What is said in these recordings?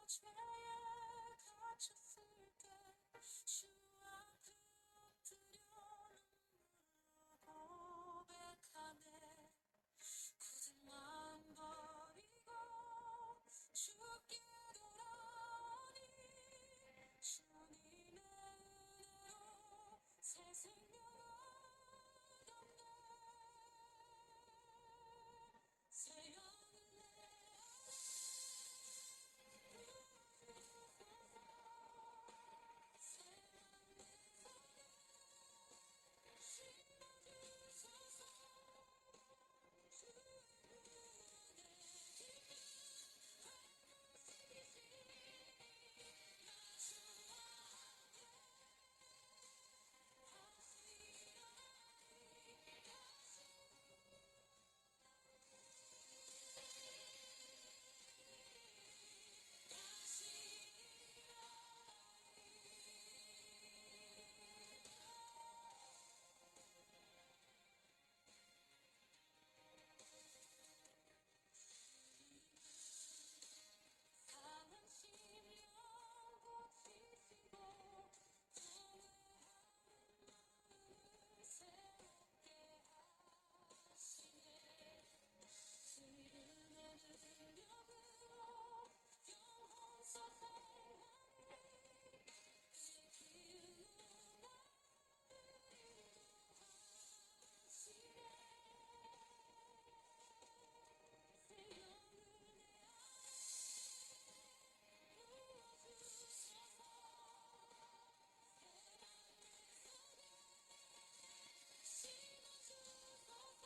죄에 갇혔을 때 주 앞에 엎드려 눈물로 고백하네. 굳은 마음 버리고 주께 돌아오니 주님의 은혜로 새 생명 얻었네. 새 영을 내 상한 심령 고치시고 분해하는 마음을 새롭게 하시네. 주 이름의 능력으로 영혼 소생하니 그 기운으로 나를 인도하시네. 새 영을 내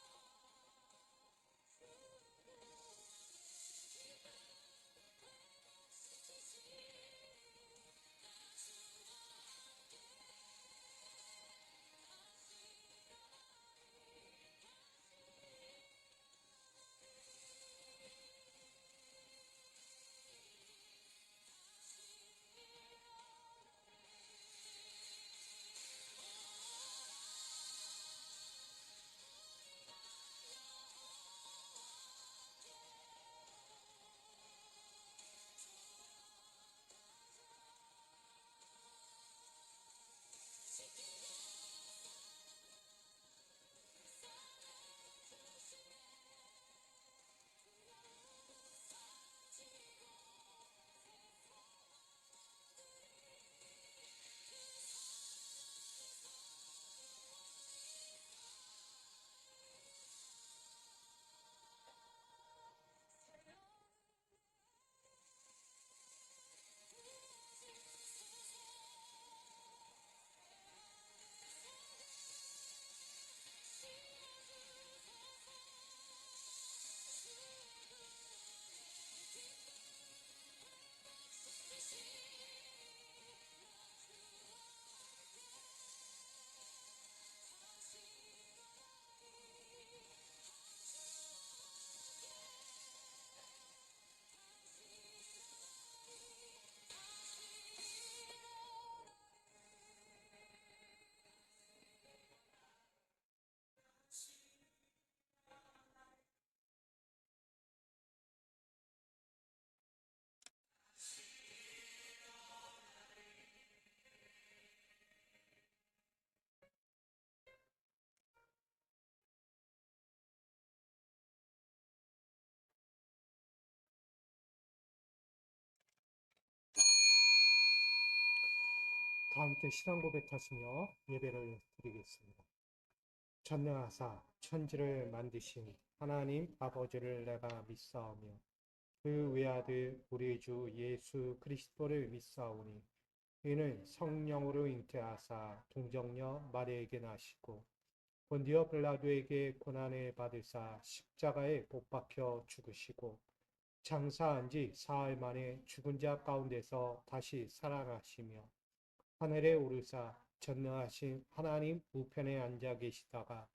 다 함께 신앙 고백하시며 예배를 드리겠습니다. 전능하사 천지를 만드신 하나님 아버지를 내가 믿사오며 그 외아들 우리 주 예수 그리스도를 믿사오니 이는 성령으로 잉태하사 동정녀 마리아에게 나시고 본디오 빌라도에게 고난을 받으사 십자가에 못 박혀 죽으시고 장사한 지 사흘 만에 죽은 자 가운데서 다시 살아나시며 하늘에 오르사 전능하신 하나님 우편에 앉아 계시다가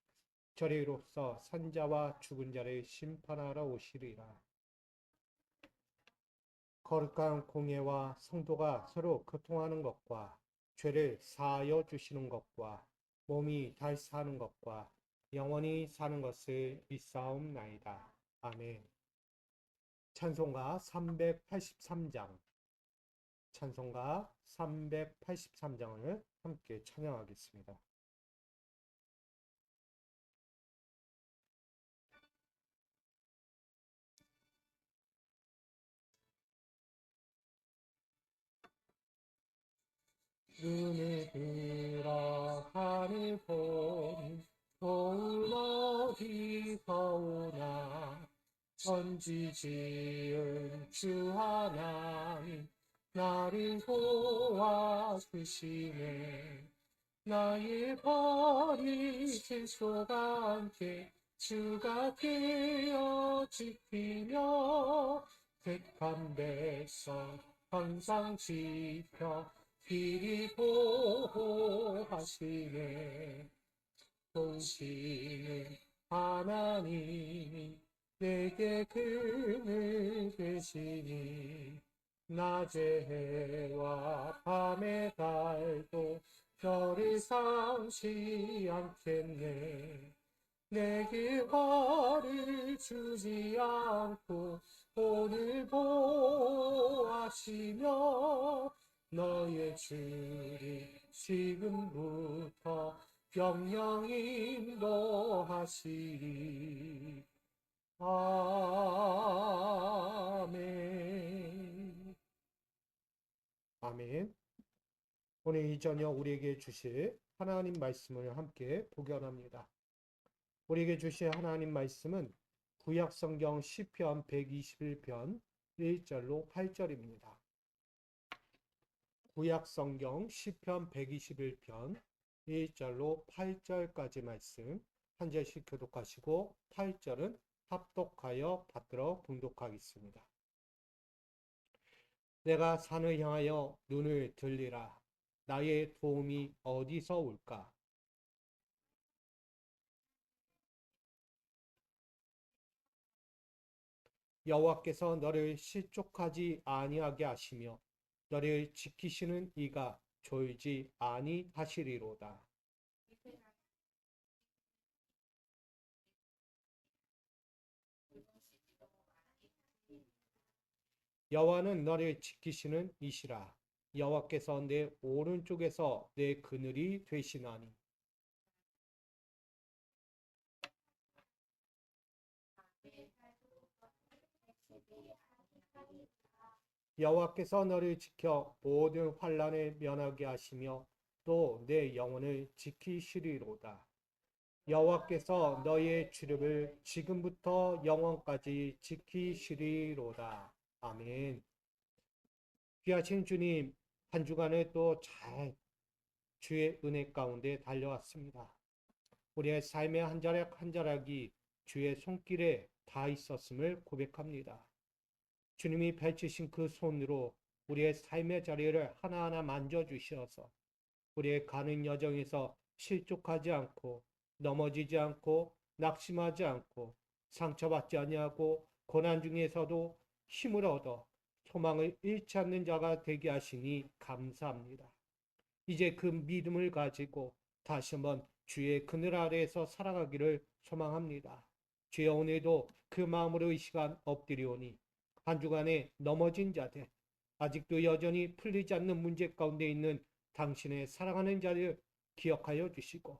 저리로서 산자와 죽은 자를 심판하러 오시리라. 거룩한 공예와 성도가 서로 교통하는 것과 죄를 사하여 주시는 것과 몸이 다시 사는 것과 영원히 사는 것을 믿사옵나이다. 아멘. 찬송가 383장 찬송가 383장을 함께 찬양하겠습니다. 눈을 들어 하늘 보니 도운 어디서 오나 천지 지은 주 하나님 나를 도와주시네. 나의 버리실 소가 함께 주가 되어 지키며 택한 백성 항상 지켜 길이 보호하시네. 도우시는 하나님이 내게 그늘 되시니 낮의 해와 밤의 달도 별을 삼지 않겠네. 내게 화를 주지 않고 오늘 보호하시며 너의 줄이 지금부터 영영 인도하시리. 아멘. 아멘. 오늘 이 저녁 우리에게 주실 하나님 말씀을 함께 복연합니다. 우리에게 주실 하나님 말씀은 구약성경 시편 121편 1절로 8절입니다. 구약성경 시편 121편 1절로 8절까지 말씀 한 절씩 교독하시고 8절은 합독하여 받들어 봉독하겠습니다. 내가 산을 향하여 눈을 들리라. 나의 도움이 어디서 올까? 여호와께서 너를 실족하지 아니하게 하시며 너를 지키시는 이가 졸지 아니하시리로다. 여호와는 너를 지키시는 이시라. 여호와께서 내 오른쪽에서 내 그늘이 되시나니. 여호와께서 너를 지켜 모든 환난을 면하게 하시며 또 내 영혼을 지키시리로다. 여호와께서 너의 주름을 지금부터 영원까지 지키시리로다. 아멘. 귀하신 주님, 한 주간을 또 잘 주의 은혜 가운데 달려왔습니다. 우리의 삶의 한 자락 한 자락이 주의 손길에 다 있었음을 고백합니다. 주님이 펼치신 그 손으로 우리의 삶의 자리를 하나하나 만져주셔서 우리의 가는 여정에서 실족하지 않고 넘어지지 않고 낙심하지 않고 상처받지 아니하고 고난 중에서도 힘을 얻어 소망을 잃지 않는 자가 되게 하시니 감사합니다. 이제 그 믿음을 가지고 다시 한번 주의 그늘 아래에서 살아가기를 소망합니다. 주여 오늘도 그 마음으로 이 시간 엎드리오니 한 주간에 넘어진 자들, 아직도 여전히 풀리지 않는 문제 가운데 있는 당신의 사랑하는 자를 기억하여 주시고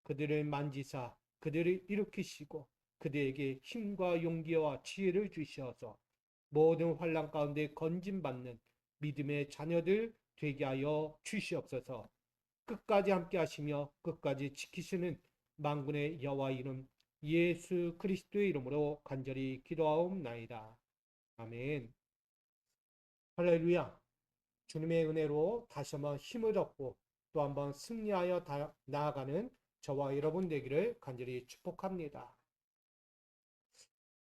그들을 만지사 그들을 일으키시고 그들에게 힘과 용기와 지혜를 주셔서 모든 환난 가운데 건진받는 믿음의 자녀들 되게 하여 주시옵소서. 끝까지 함께 하시며 끝까지 지키시는 만군의 여호와 이름 예수 그리스도의 이름으로 간절히 기도하옵나이다. 아멘. 할렐루야. 주님의 은혜로 다시 한번 힘을 얻고 또 한번 승리하여 나아가는 저와 여러분 되기를 간절히 축복합니다.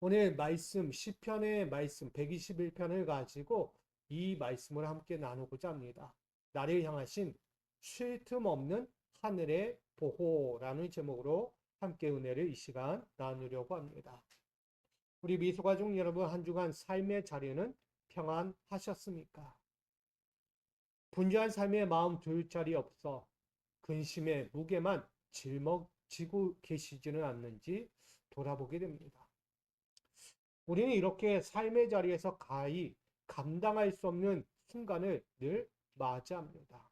오늘 말씀 시편의 말씀 121편을 가지고 이 말씀을 함께 나누고자 합니다. 나를 향하신 쉴 틈 없는 하늘의 보호라는 제목으로 함께 은혜를 이 시간 나누려고 합니다. 우리 미소가족 여러분 한 주간 삶의 자리는 평안하셨습니까? 분주한 삶의 마음 둘 자리 없어 근심의 무게만 짊어지고 계시지는 않는지 돌아보게 됩니다. 우리는 이렇게 삶의 자리에서 가히 감당할 수 없는 순간을 늘 맞이합니다.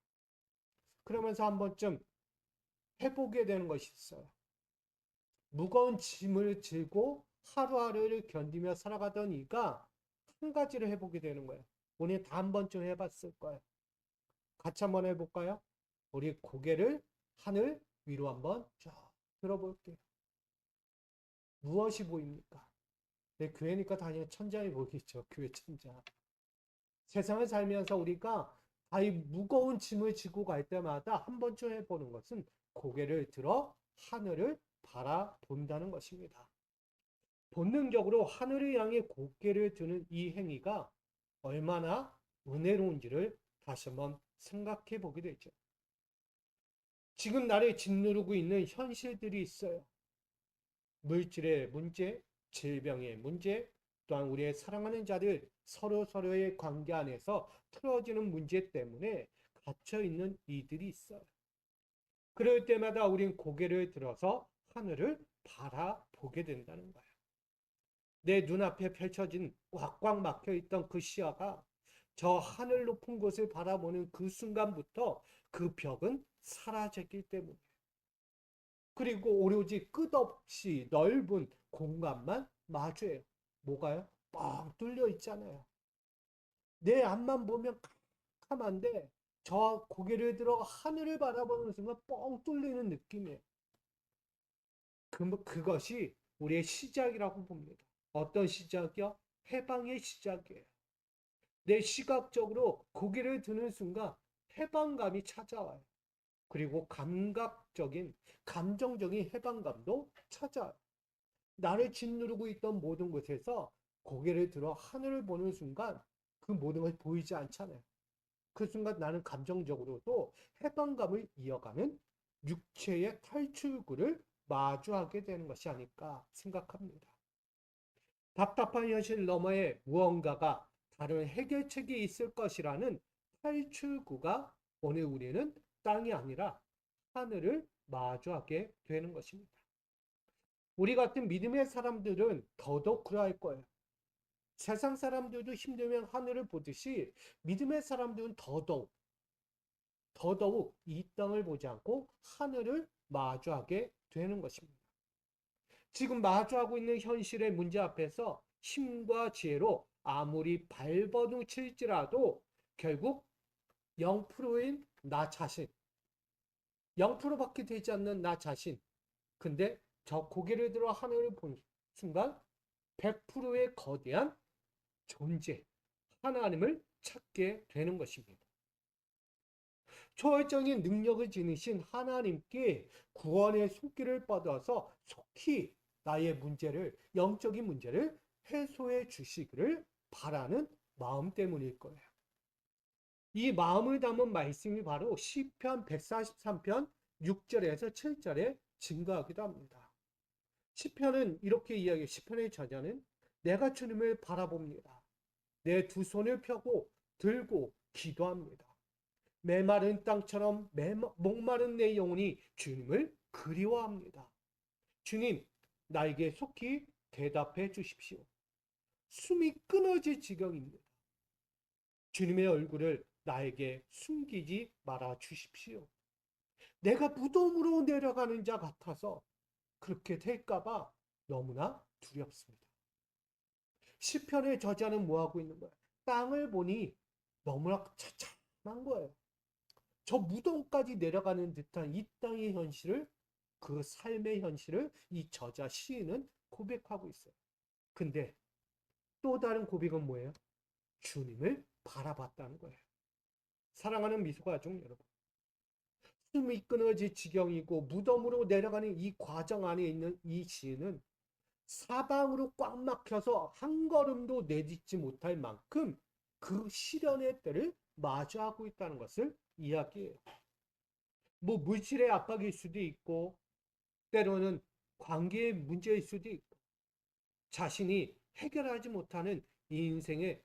그러면서 한 번쯤 해보게 되는 것이 있어요. 무거운 짐을 지고 하루하루를 견디며 살아가던 이가 한 가지를 해보게 되는 거예요. 우리 다 한 번쯤 해봤을 거예요. 같이 한번 해볼까요? 우리 고개를 하늘 위로 한번 쫙 들어볼게요. 무엇이 보입니까? 내 교회니까 당연히 천장이 보이겠죠. 교회 천장. 세상을 살면서 우리가 이 무거운 짐을 지고 갈 때마다 한 번쯤 해보는 것은 고개를 들어 하늘을 바라본다는 것입니다. 본능적으로 하늘을 향해 고개를 드는 이 행위가 얼마나 은혜로운지를 다시 한번 생각해 보게 되죠. 지금 나를 짓누르고 있는 현실들이 있어요. 물질의 문제, 질병의 문제, 또한 우리의 사랑하는 자들 서로의 관계 안에서 틀어지는 문제 때문에 갇혀 있는 이들이 있어요. 그럴 때마다 우린 고개를 들어서 하늘을 바라보게 된다는 거예요. 내 눈앞에 펼쳐진 꽉꽉 막혀 있던 그 시야가 저 하늘 높은 곳을 바라보는 그 순간부터 그 벽은 사라졌기 때문에, 그리고 오로지 끝없이 넓은 공간만 마주해요. 뭐가요? 뻥 뚫려 있잖아요. 내 앞만 보면 캄캄한데 저 고개를 들어 하늘을 바라보는 순간 뻥 뚫리는 느낌이에요. 그것이 우리의 시작이라고 봅니다. 어떤 시작이요? 해방의 시작이에요. 내 시각적으로 고개를 드는 순간 해방감이 찾아와요. 그리고 감각적인, 감정적인 해방감도 찾아와요. 나를 짓누르고 있던 모든 곳에서 고개를 들어 하늘을 보는 순간 그 모든 것이 보이지 않잖아요. 그 순간 나는 감정적으로도 해방감을 이어가는 육체의 탈출구를 마주하게 되는 것이 아닐까 생각합니다. 답답한 현실 너머에 무언가가 다른 해결책이 있을 것이라는 탈출구가 오늘 우리는 땅이 아니라 하늘을 마주하게 되는 것입니다. 우리 같은 믿음의 사람들은 더더욱 그러할 거예요. 세상 사람들도 힘들면 하늘을 보듯이 믿음의 사람들은 더더욱 이 땅을 보지 않고 하늘을 마주하게 되는 것입니다. 지금 마주하고 있는 현실의 문제 앞에서 힘과 지혜로 아무리 발버둥 칠지라도 결국 0%인 나 자신, 0%밖에 되지 않는 나 자신, 근데 저 고개를 들어 하늘을 본 순간 100%의 거대한 존재, 하나님을 찾게 되는 것입니다. 초월적인 능력을 지니신 하나님께 구원의 손길을 뻗어서 속히 나의 문제를, 영적인 문제를 해소해 주시기를 바라는 마음 때문일 거예요. 이 마음을 담은 말씀이 바로 시편 143편 6절에서 7절에 증거하기도 합니다. 시편은 이렇게 이야기해요. 시편의 저자는 내가 주님을 바라봅니다. 내 두 손을 펴고 들고 기도합니다. 메마른 땅처럼 목마른 내 영혼이 주님을 그리워합니다. 주님, 나에게 속히 대답해 주십시오. 숨이 끊어질 지경입니다. 주님의 얼굴을 나에게 숨기지 말아 주십시오. 내가 무덤으로 내려가는 자 같아서 그렇게 될까봐 너무나 두렵습니다. 시편의 저자는 뭐하고 있는 거예요? 땅을 보니 너무나 처참한 거예요. 저 무덤까지 내려가는 듯한 이 땅의 현실을, 그 삶의 현실을 이 저자 시인은 고백하고 있어요. 근데 또 다른 고백은 뭐예요? 주님을 바라봤다는 거예요. 사랑하는 미소가족 여러분, 숨이 끊어질 지경이고 무덤으로 내려가는 이 과정 안에 있는 이 시인은 사방으로 꽉 막혀서 한 걸음도 내딛지 못할 만큼 그 시련의 때를 마주하고 있다는 것을 이야기해요. 뭐 물질의 압박일 수도 있고, 때로는 관계의 문제일 수도 있고, 자신이 해결하지 못하는 이 인생의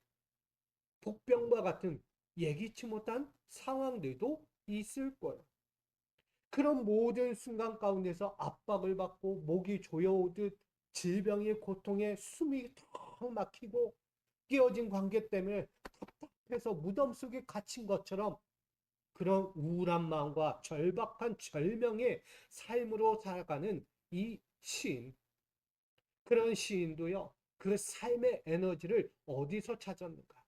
복병과 같은 예기치 못한 상황들도 있을 거예요. 그런 모든 순간 가운데서 압박을 받고 목이 조여오듯 질병의 고통에 숨이 턱 막히고 끼어진 관계 때문에 앞에서 무덤 속에 갇힌 것처럼 그런 우울한 마음과 절박한 절명의 삶으로 살아가는 이 시인. 그런 시인도요, 그 삶의 에너지를 어디서 찾았는가?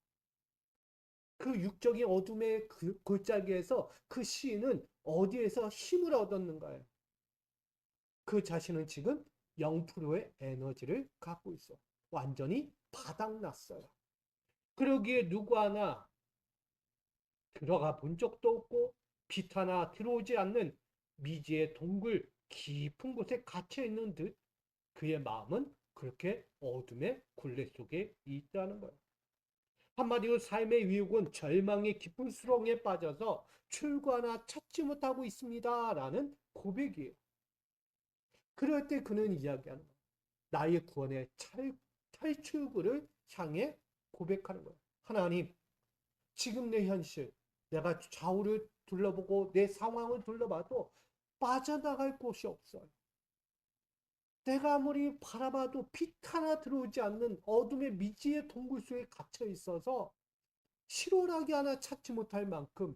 그 육적인 어둠의 그 골짜기에서 그 시인은 어디에서 힘을 얻었는가요? 그 자신은 지금 0%의 에너지를 갖고 있어. 완전히 바닥났어요. 그러기에 누구 하나 들어가 본 적도 없고 빛 하나 들어오지 않는 미지의 동굴 깊은 곳에 갇혀 있는 듯 그의 마음은 그렇게 어둠의 굴레 속에 있다는 거예요. 한마디로 삶의 위협은 절망의 깊은 수렁에 빠져서 출구 하나 찾지 못하고 있습니다. 라는 고백이에요. 그럴 때 그는 이야기하는 거예요. 나의 구원의 탈출구를 향해 고백하는 거예요. 하나님, 지금 내 현실, 내가 좌우를 둘러보고 내 상황을 둘러봐도 빠져나갈 곳이 없어요. 내가 아무리 바라봐도 빛 하나 들어오지 않는 어둠의 미지의 동굴 속에 갇혀 있어서 실오라기 하나 찾지 못할 만큼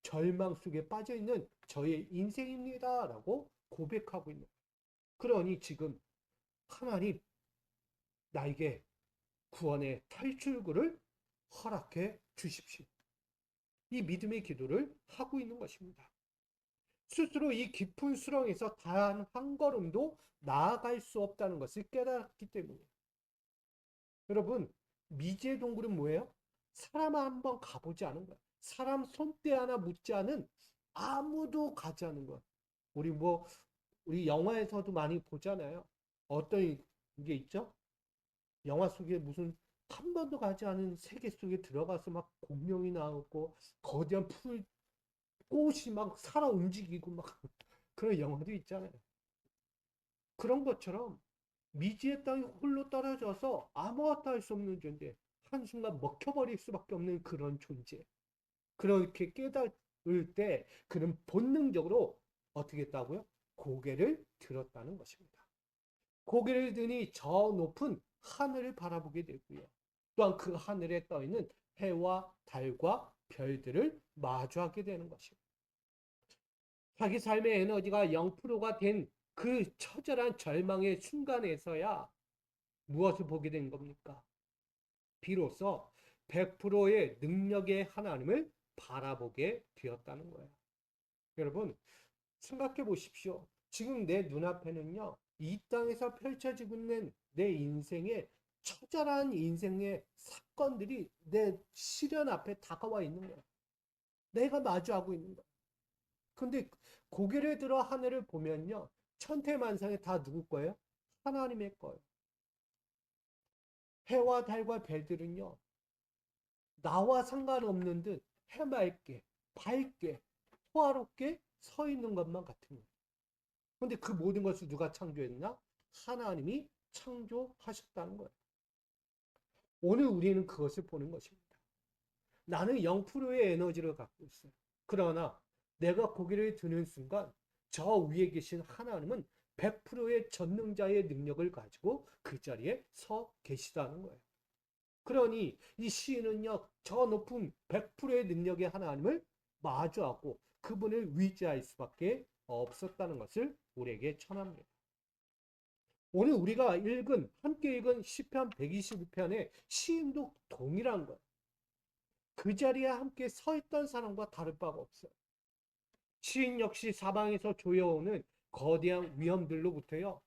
절망 속에 빠져 있는 저의 인생입니다. 라고 고백하고 있는 거예요. 그러니 지금 하나님, 나에게 구원의 탈출구를 허락해 주십시오. 이 믿음의 기도를 하고 있는 것입니다. 스스로 이 깊은 수렁에서 단 한 걸음도 나아갈 수 없다는 것을 깨달았기 때문에. 여러분, 미지의 동굴은 뭐예요? 사람 한번 가보지 않은 거야. 사람 손때 하나 묻지 않은 아무도 가지 않은 거야. 우리 영화에서도 많이 보잖아요. 어떤 게 있죠? 영화 속에 무슨 한 번도 가지 않은 세계 속에 들어가서 막 공룡이 나오고 거대한 꽃이 막 살아 움직이고 막 그런 영화도 있잖아요. 그런 것처럼 미지의 땅에 홀로 떨어져서 아무것도 할 수 없는 존재, 한순간 먹혀버릴 수밖에 없는 그런 존재. 그렇게 깨달을 때 그는 본능적으로 어떻게 했다고요? 고개를 들었다는 것입니다. 고개를 드니 저 높은 하늘을 바라보게 되고요. 또한 그 하늘에 떠 있는 해와 달과 별들을 마주하게 되는 것입니다. 자기 삶의 에너지가 0%가 된 그 처절한 절망의 순간에서야 무엇을 보게 된 겁니까? 비로소 100%의 능력의 하나님을 바라보게 되었다는 거예요. 여러분, 생각해 보십시오. 지금 내 눈앞에는요, 이 땅에서 펼쳐지고 있는 내 인생의 처절한 인생의 사건들이 내 시련 앞에 다가와 있는 거예요. 내가 마주하고 있는 거예요. 근데 고개를 들어 하늘을 보면요, 천태만상에 다 누구 거예요? 하나님의 거예요. 해와 달과 별들은요, 나와 상관없는 듯 해맑게, 밝게, 호화롭게 서 있는 것만 같은 거예요. 근데 그 모든 것을 누가 창조했나? 하나님이 창조하셨다는 거예요. 오늘 우리는 그것을 보는 것입니다. 나는 0%의 에너지를 갖고 있어요. 그러나 내가 고개를 드는 순간 저 위에 계신 하나님은 100%의 전능자의 능력을 가지고 그 자리에 서 계시다는 거예요. 그러니 이 시인은요, 저 높은 100%의 능력의 하나님을 마주하고 그분을 위지할 수밖에 없었다는 것을 우리에게 전합니다. 오늘 우리가 함께 읽은 시편 122편의 시인도 동일한 거예요. 그 자리에 함께 서 있던 사람과 다를 바가 없어요. 시인 역시 사방에서 조여오는 거대한 위험들로부터요,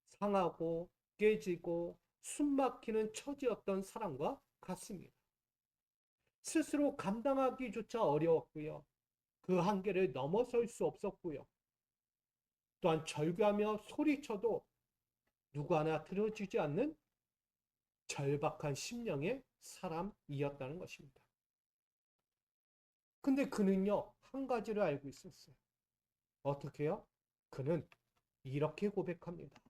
상하고 깨지고 숨막히는 처지였던 사람과 같습니다. 스스로 감당하기조차 어려웠고요. 그 한계를 넘어설 수 없었고요. 또한 절규하며 소리쳐도 누구 하나 들어주지 않는 절박한 심령의 사람이었다는 것입니다. 근데 그는요, 한 가지를 알고 있었어요. 어떻게요? 그는 이렇게 고백합니다.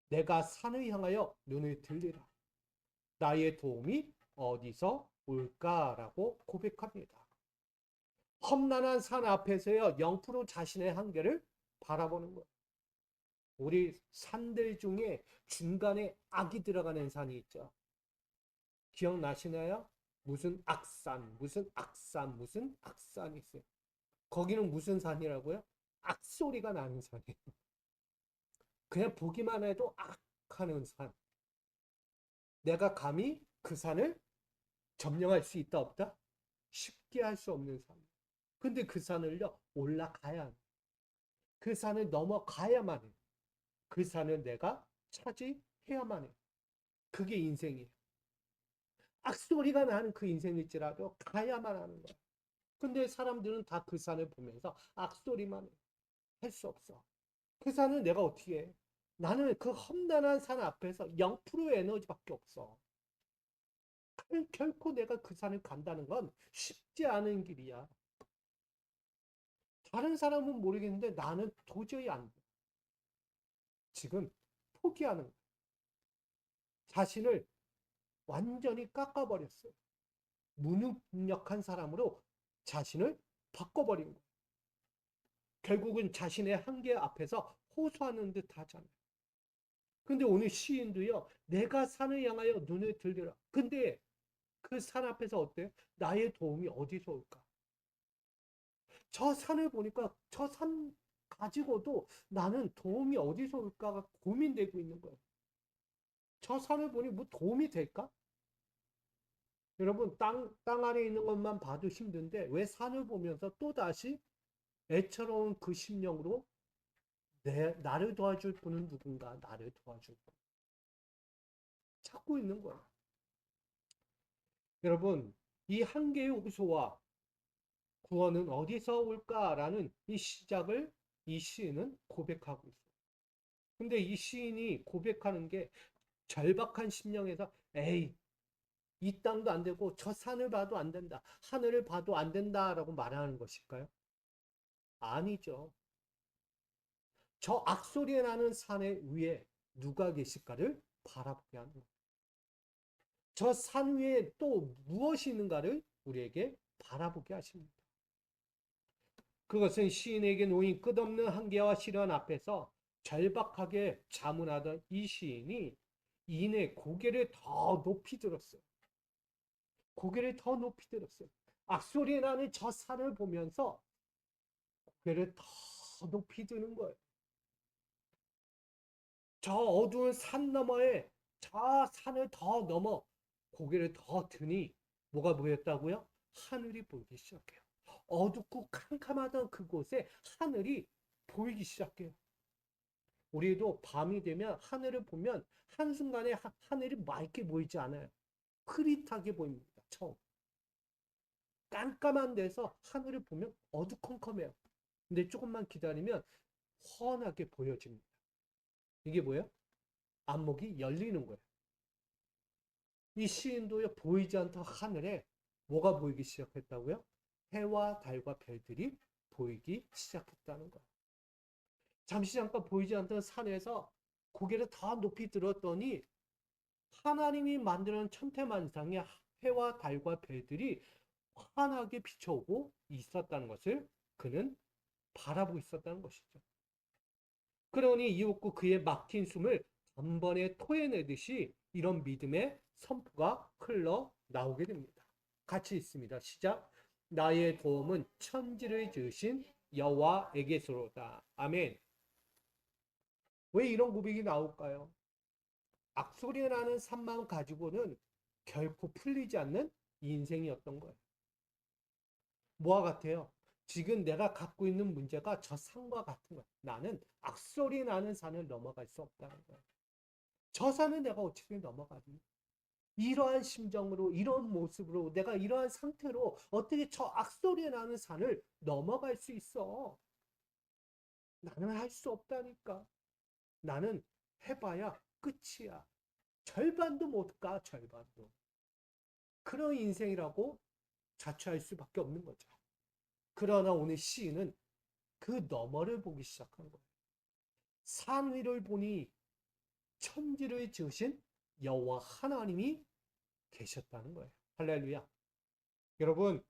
내가 산을 향하여 눈을 들리라. 나의 도움이 어디서 올까라고 고백합니다. 험난한 산 앞에서요, 0% 자신의 한계를 바라보는 거예요. 우리 산들 중에 중간에 악이 들어가는 산이 있죠. 기억나시나요? 무슨 악산, 무슨 악산, 무슨 악산이 있어요. 거기는 무슨 산이라고요? 악소리가 나는 산이에요. 그냥 보기만 해도 악 하는 산. 내가 감히 그 산을 점령할 수 있다 없다? 쉽게 할 수 없는 산. 근데 그 산을요 올라가야 해. 그 산을 넘어가야만 해. 그 산을 내가 차지해야만 해. 그게 인생이에요. 악소리가 나는 그 인생일지라도 가야만 하는 거야. 근데 사람들은 다 그 산을 보면서 악소리만 해. 할 수 없어. 그 산을 내가 어떻게 해? 나는 그 험난한 산 앞에서 0%의 에너지밖에 없어. 결코 내가 그 산을 간다는 건 쉽지 않은 길이야. 다른 사람은 모르겠는데 나는 도저히 안 돼. 지금 포기하는 거야. 자신을 완전히 깎아버렸어요. 무능력한 사람으로 자신을 바꿔버린 거예요. 결국은 자신의 한계 앞에서 호소하는 듯 하잖아요. 근데 오늘 시인도요, 내가 산을 향하여 눈을 들리라. 근데 그 산 앞에서 어때요? 나의 도움이 어디서 올까? 저 산을 보니까 저 산 가지고도 나는 도움이 어디서 올까가 고민되고 있는 거예요. 저 산을 보니 뭐 도움이 될까? 여러분, 땅 아래 있는 것만 봐도 힘든데 왜 산을 보면서 또다시 애처로운 그 심령으로 나를 도와줄 분은 누군가, 나를 도와줄 분. 찾고 있는 거예요. 여러분, 이 한계의 호소와 구원은 어디서 올까라는 이 시작을 이 시인은 고백하고 있어요. 근데 이 시인이 고백하는 게 절박한 심령에서 에이, 이 땅도 안 되고 저 산을 봐도 안 된다. 하늘을 봐도 안 된다라고 말하는 것일까요? 아니죠. 저 악소리 나는 산의 위에 누가 계실까를 바라보게 하는 거예요. 저 산 위에 또 무엇이 있는가를 우리에게 바라보게 하십니다. 그것은 시인에게 놓인 끝없는 한계와 시련 앞에서 절박하게 자문하던 이 시인이 이내 고개를 더 높이 들었어요. 고개를 더 높이 들었어요. 악소리 나는 저 산을 보면서 고개를 더 높이 드는 거예요. 저 어두운 산 너머에 저 산을 더 넘어 고개를 더 드니 뭐가 보였다고요? 하늘이 보이기 시작해요. 어둡고 캄캄하던 그곳에 하늘이 보이기 시작해요. 우리도 밤이 되면 하늘을 보면 한순간에 하늘이 맑게 보이지 않아요. 흐릿하게 보입니다. 처음. 깜깜한 데서 하늘을 보면 어두컴컴해요. 근데 조금만 기다리면 환하게 보여집니다. 이게 뭐예요? 안목이 열리는 거예요. 이 시인도요, 보이지 않던 하늘에 뭐가 보이기 시작했다고요? 해와 달과 별들이 보이기 시작했다는 거예요. 잠시 잠깐 보이지 않던 산에서 고개를 더 높이 들었더니 하나님이 만드는 천태만상의 해와 달과 별들이 환하게 비춰오고 있었다는 것을 그는 바라보고 있었다는 것이죠. 그러니 이윽고 그의 막힌 숨을 단번에 토해내듯이 이런 믿음의 선포가 흘러나오게 됩니다. 같이 있습니다. 시작. 나의 도움은 천지를 지으신 여호와에게서로다. 아멘. 왜 이런 고백이 나올까요? 악소리 나는 산만 가지고는 결코 풀리지 않는 인생이었던 거예요. 뭐와 같아요? 지금 내가 갖고 있는 문제가 저 산과 같은 거예요. 나는 악소리 나는 산을 넘어갈 수 없다는 거예요. 저 산은 내가 어떻게 넘어가니? 이러한 심정으로, 이런 모습으로, 내가 이러한 상태로 어떻게 저 악소리 나는 산을 넘어갈 수 있어? 나는 할 수 없다니까. 나는 해봐야 끝이야. 절반도 못 가, 절반도. 그런 인생이라고 자처할 수밖에 없는 거죠. 그러나 오늘 시인은 그 너머를 보기 시작한 거예요. 산 위를 보니 천지를 지으신 여호와 하나님이 계셨다는 거예요. 할렐루야. 여러분,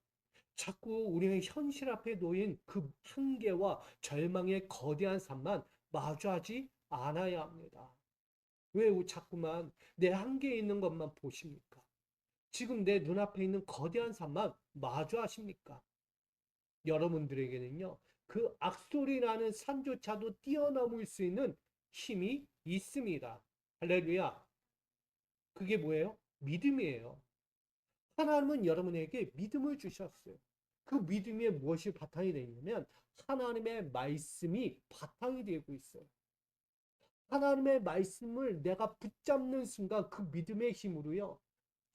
자꾸 우리는 현실 앞에 놓인 그 한계와 절망의 거대한 산만 마주하지 않아야 합니다. 왜 자꾸만 내 한계에 있는 것만 보십니까? 지금 내 눈앞에 있는 거대한 산만 마주하십니까? 여러분들에게는요, 그 악소리 나는 산조차도 뛰어넘을 수 있는 힘이 있습니다. 할렐루야. 그게 뭐예요? 믿음이에요. 하나님은 여러분에게 믿음을 주셨어요. 그 믿음에 무엇이 바탕이 되어 있냐면 하나님의 말씀이 바탕이 되고 있어요. 하나님의 말씀을 내가 붙잡는 순간 그 믿음의 힘으로요.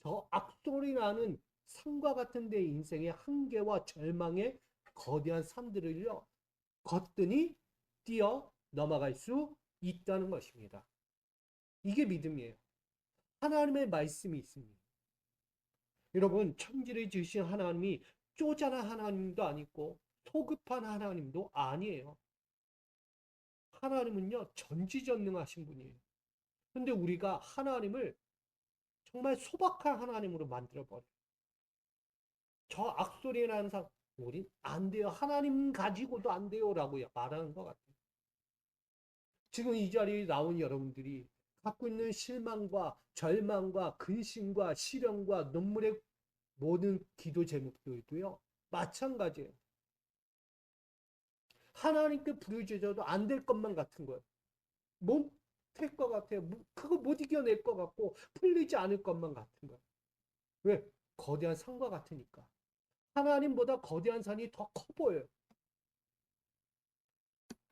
저 악소리 나는 산과 같은 내 인생의 한계와 절망의 거대한 산들을요. 거뜬히 뛰어 넘어갈 수 있다는 것입니다. 이게 믿음이에요. 하나님의 말씀이 있습니다. 여러분, 천지를 지으신 하나님이 쪼잔한 하나님도 아니고 소급한 하나님도 아니에요. 하나님은요, 전지전능하신 분이에요. 근데 우리가 하나님을 정말 소박한 하나님으로 만들어버려요. 저 악소리 나는 사람, 우린 안 돼요. 하나님 가지고도 안 돼요. 라고 말하는 것 같아요. 지금 이 자리에 나온 여러분들이 갖고 있는 실망과 절망과 근심과 시련과 눈물의 모든 기도 제목들도요. 마찬가지예요. 하나님께 부르짖어도 안 될 것만 같은 거예요. 못될 것 같아요. 그거 못 이겨낼 것 같고 풀리지 않을 것만 같은 거예요. 왜? 거대한 산과 같으니까. 하나님보다 거대한 산이 더 커 보여요.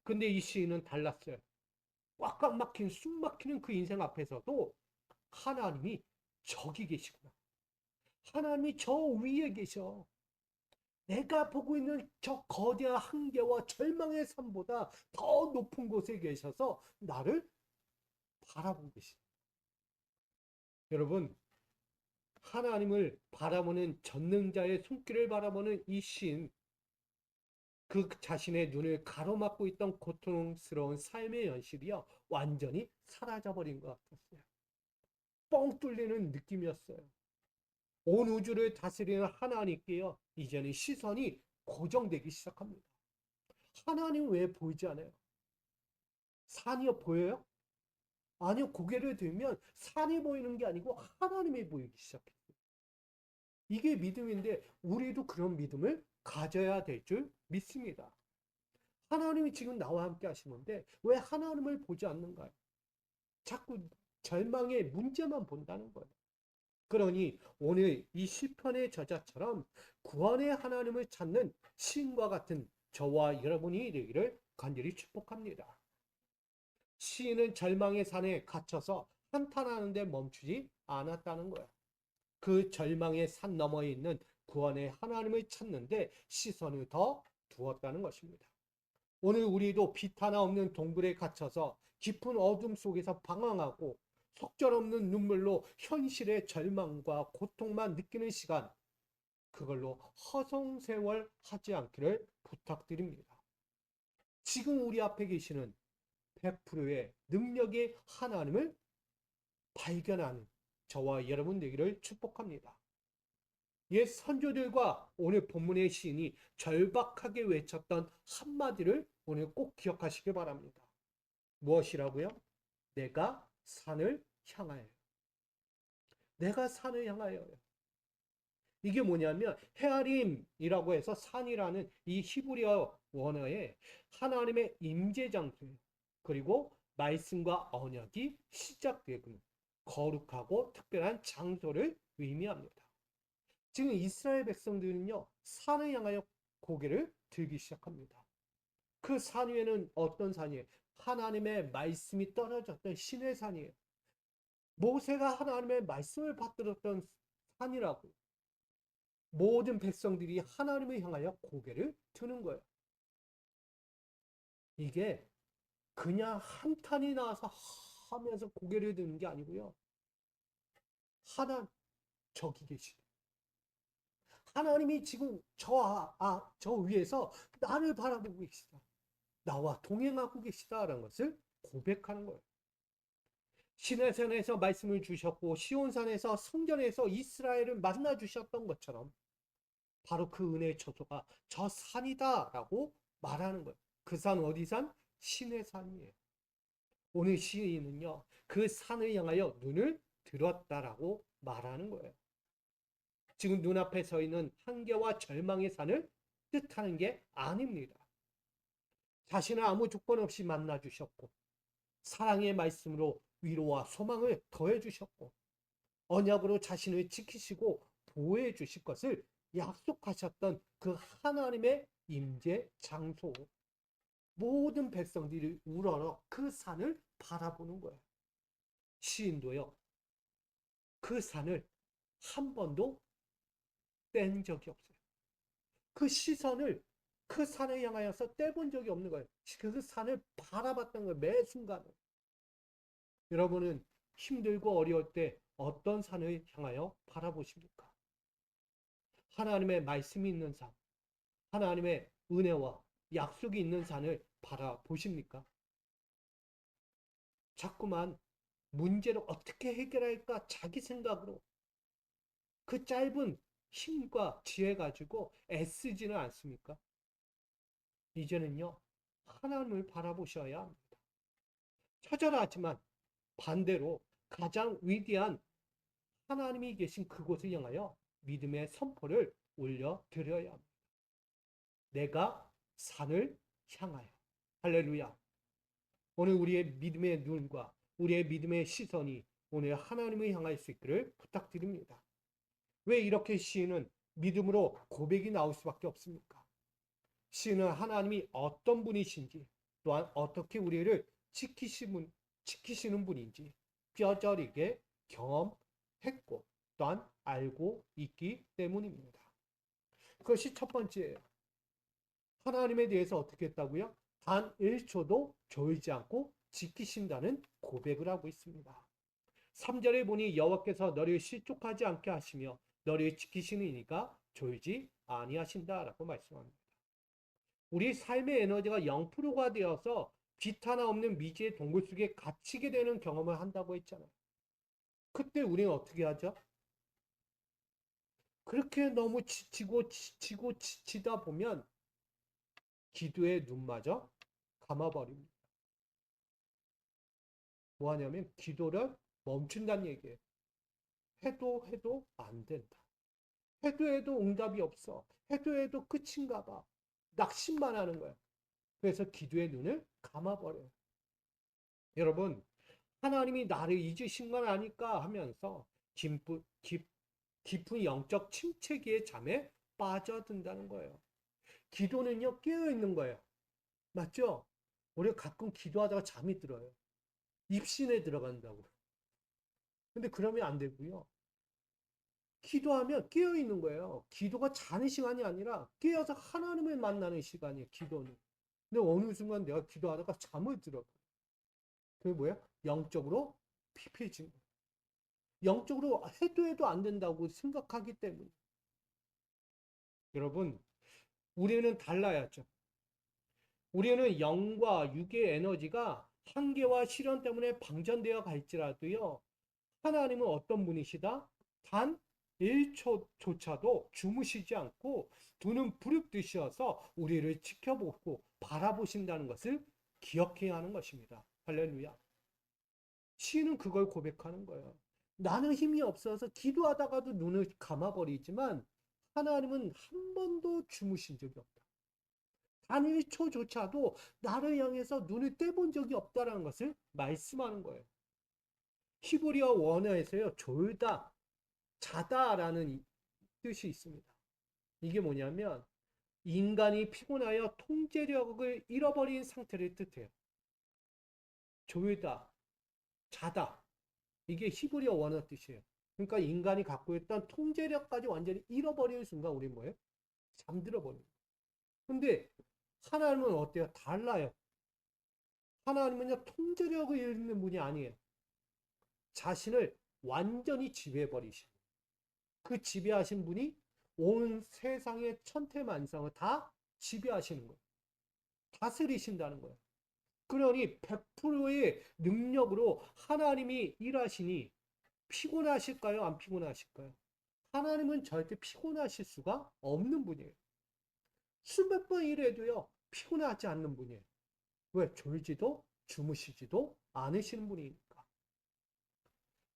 근데 이 시인은 달랐어요. 꽉꽉 막힌 숨 막히는 그 인생 앞에서도 하나님이 저기 계시구나. 하나님이 저 위에 계셔. 내가 보고 있는 저 거대한 한계와 절망의 산보다 더 높은 곳에 계셔서 나를 바라보고 계시다. 여러분, 하나님을 바라보는 전능자의 손길을 바라보는 이 시인, 그 자신의 눈을 가로막고 있던 고통스러운 삶의 현실이요, 완전히 사라져버린 것 같았어요. 뻥 뚫리는 느낌이었어요. 온 우주를 다스리는 하나님께요, 이제는 시선이 고정되기 시작합니다. 하나님 왜 보이지 않아요? 산이 보여요? 아니요, 고개를 들면 산이 보이는 게 아니고 하나님이 보이기 시작했어요. 이게 믿음인데 우리도 그런 믿음을 가져야 될 줄 믿습니다. 하나님이 지금 나와 함께 하시는데 왜 하나님을 보지 않는가요? 자꾸 절망의 문제만 본다는 거예요. 그러니 오늘 이 시편의 저자처럼 구원의 하나님을 찾는 시인과 같은 저와 여러분이 되기를 간절히 축복합니다. 시인은 절망의 산에 갇혀서 한탄하는 데 멈추지 않았다는 거예요. 그 절망의 산 너머에 있는 구원의 하나님을 찾는데 시선을 더 두었다는 것입니다. 오늘 우리도 빛 하나 없는 동굴에 갇혀서 깊은 어둠 속에서 방황하고 속절없는 눈물로 현실의 절망과 고통만 느끼는 시간, 그걸로 허송세월 하지 않기를 부탁드립니다. 지금 우리 앞에 계시는 100%의 능력의 하나님을 발견하는 저와 여러분 되기를 축복합니다. 옛 선조들과 오늘 본문의 시인이 절박하게 외쳤던 한마디를 오늘 꼭 기억하시기 바랍니다. 무엇이라고요? 내가 산을 향하여. 내가 산을 향하여요. 이게 뭐냐면 헤아림이라고 해서 산이라는 이 히브리어 원어에 하나님의 임재 장소예요. 그리고 말씀과 언약이 시작되고 거룩하고 특별한 장소를 의미합니다. 지금 이스라엘 백성들은요, 산을 향하여 고개를 들기 시작합니다. 그 산 위에는 어떤 산이에요? 하나님의 말씀이 떨어졌던 신의 산이에요. 모세가 하나님의 말씀을 받들었던 산이라고. 모든 백성들이 하나님을 향하여 고개를 드는 거예요. 이게 그냥 한탄이 나와서 하면서 고개를 드는 게 아니고요. 저기 계시다. 하나님이 지금 저 위에서 나를 바라보고 계시다. 나와 동행하고 계시다라는 것을 고백하는 거예요. 시내산에서 말씀을 주셨고 시온산에서 성전에서 이스라엘을 만나 주셨던 것처럼 바로 그 은혜의 처소가 저 산이다라고 말하는 거예요. 그 산 어디 산? 시내산이에요. 오늘 시인은요, 그 산을 향하여 눈을 들었다라고 말하는 거예요. 지금 눈앞에 서 있는 한계와 절망의 산을 뜻하는 게 아닙니다. 자신을 아무 조건 없이 만나 주셨고 사랑의 말씀으로 위로와 소망을 더해 주셨고 언약으로 자신을 지키시고 보호해 주실 것을 약속하셨던 그 하나님의 임재 장소. 모든 백성들이 우러러 그 산을 바라보는 거예요. 시인도요. 그 산을 한 번도 뗀 적이 없어요. 그 시선을 그 산을 향하여서 떼본 적이 없는 거예요. 그 산을 바라봤던 거예요. 매 순간을. 여러분은 힘들고 어려울 때 어떤 산을 향하여 바라보십니까? 하나님의 말씀이 있는 산, 하나님의 은혜와 약속이 있는 산을 바라보십니까? 자꾸만 문제를 어떻게 해결할까 자기 생각으로 그 짧은 힘과 지혜 가지고 애쓰지는 않습니까? 이제는요, 하나님을 바라보셔야 합니다. 처절하지만 반대로 가장 위대한 하나님이 계신 그곳을 향하여 믿음의 선포를 올려드려야 합니다. 내가 산을 향하여. 할렐루야. 오늘 우리의 믿음의 눈과 우리의 믿음의 시선이 오늘 하나님을 향할 수 있기를 부탁드립니다. 왜 이렇게 시인은 믿음으로 고백이 나올 수밖에 없습니까? 시인은 하나님이 어떤 분이신지 또한 어떻게 우리를 지키시는 분인지 뼈저리게 경험했고 또한 알고 있기 때문입니다. 그것이 첫 번째예요. 하나님에 대해서 어떻게 했다고요? 단 1초도 졸지 않고 지키신다는 고백을 하고 있습니다. 3절에 보니 여호와께서 너를 실족하지 않게 하시며 너를 지키시니까 졸지 아니하신다라고 말씀합니다. 우리 삶의 에너지가 0%가 되어서 빛 하나 없는 미지의 동굴 속에 갇히게 되는 경험을 한다고 했잖아요. 그때 우리는 어떻게 하죠? 그렇게 너무 지치다 보면 기도의 눈마저 감아버립니다. 뭐 하냐면 기도를 멈춘다는 얘기예요. 해도 안 된다. 해도 응답이 없어. 해도 끝인가 봐. 낙심만 하는 거야. 그래서 기도의 눈을 감아버려요. 여러분, 하나님이 나를 잊으신 건 아닐까 하면서 깊은 영적 침체기의 잠에 빠져든다는 거예요. 기도는요, 깨어있는 거예요. 맞죠? 우리가 가끔 기도하다가 잠이 들어요. 입신에 들어간다고. 근데 그러면 안 되고요. 기도하면 깨어있는 거예요. 기도가 자는 시간이 아니라 깨어서 하나님을 만나는 시간이에요. 기도는. 근데 어느 순간 내가 기도하다가 잠을 들어. 그게 뭐야? 영적으로 피폐해진 거예요. 영적으로 해도 안 된다고 생각하기 때문에. 여러분, 우리는 달라야죠. 우리는 영과 육의 에너지가 한계와 시련 때문에 방전되어 갈지라도요. 하나님은 어떤 분이시다? 단 1초조차도 주무시지 않고 두 눈 부릅뜨셔서 우리를 지켜보고 바라보신다는 것을 기억해야 하는 것입니다. 할렐루야. 시인은 그걸 고백하는 거예요. 나는 힘이 없어서 기도하다가도 눈을 감아버리지만 하나님은 한 번도 주무신 적이 없다. 단 1초조차도 나를 향해서 눈을 떼본 적이 없다는 것을 말씀하는 거예요. 히브리어 원어에서요, 졸다, 자다라는 뜻이 있습니다. 이게 뭐냐면 인간이 피곤하여 통제력을 잃어버린 상태를 뜻해요. 졸다, 자다. 이게 히브리어 원어 뜻이에요. 그러니까 인간이 갖고 있던 통제력까지 완전히 잃어버리는 순간 우리 뭐예요? 잠들어 버려요. 근데 하나님은 어때요? 달라요. 하나님은요, 통제력을 잃는 분이 아니에요. 자신을 완전히 지배해버리시고 그 지배하신 분이 온 세상의 천태만상을 다 지배하시는 거예요. 다스리신다는 거예요. 그러니 100%의 능력으로 하나님이 일하시니 피곤하실까요? 안 피곤하실까요? 하나님은 절대 피곤하실 수가 없는 분이에요. 수백 번 일해도요, 피곤하지 않는 분이에요. 왜? 졸지도 주무시지도 않으시는 분이니까.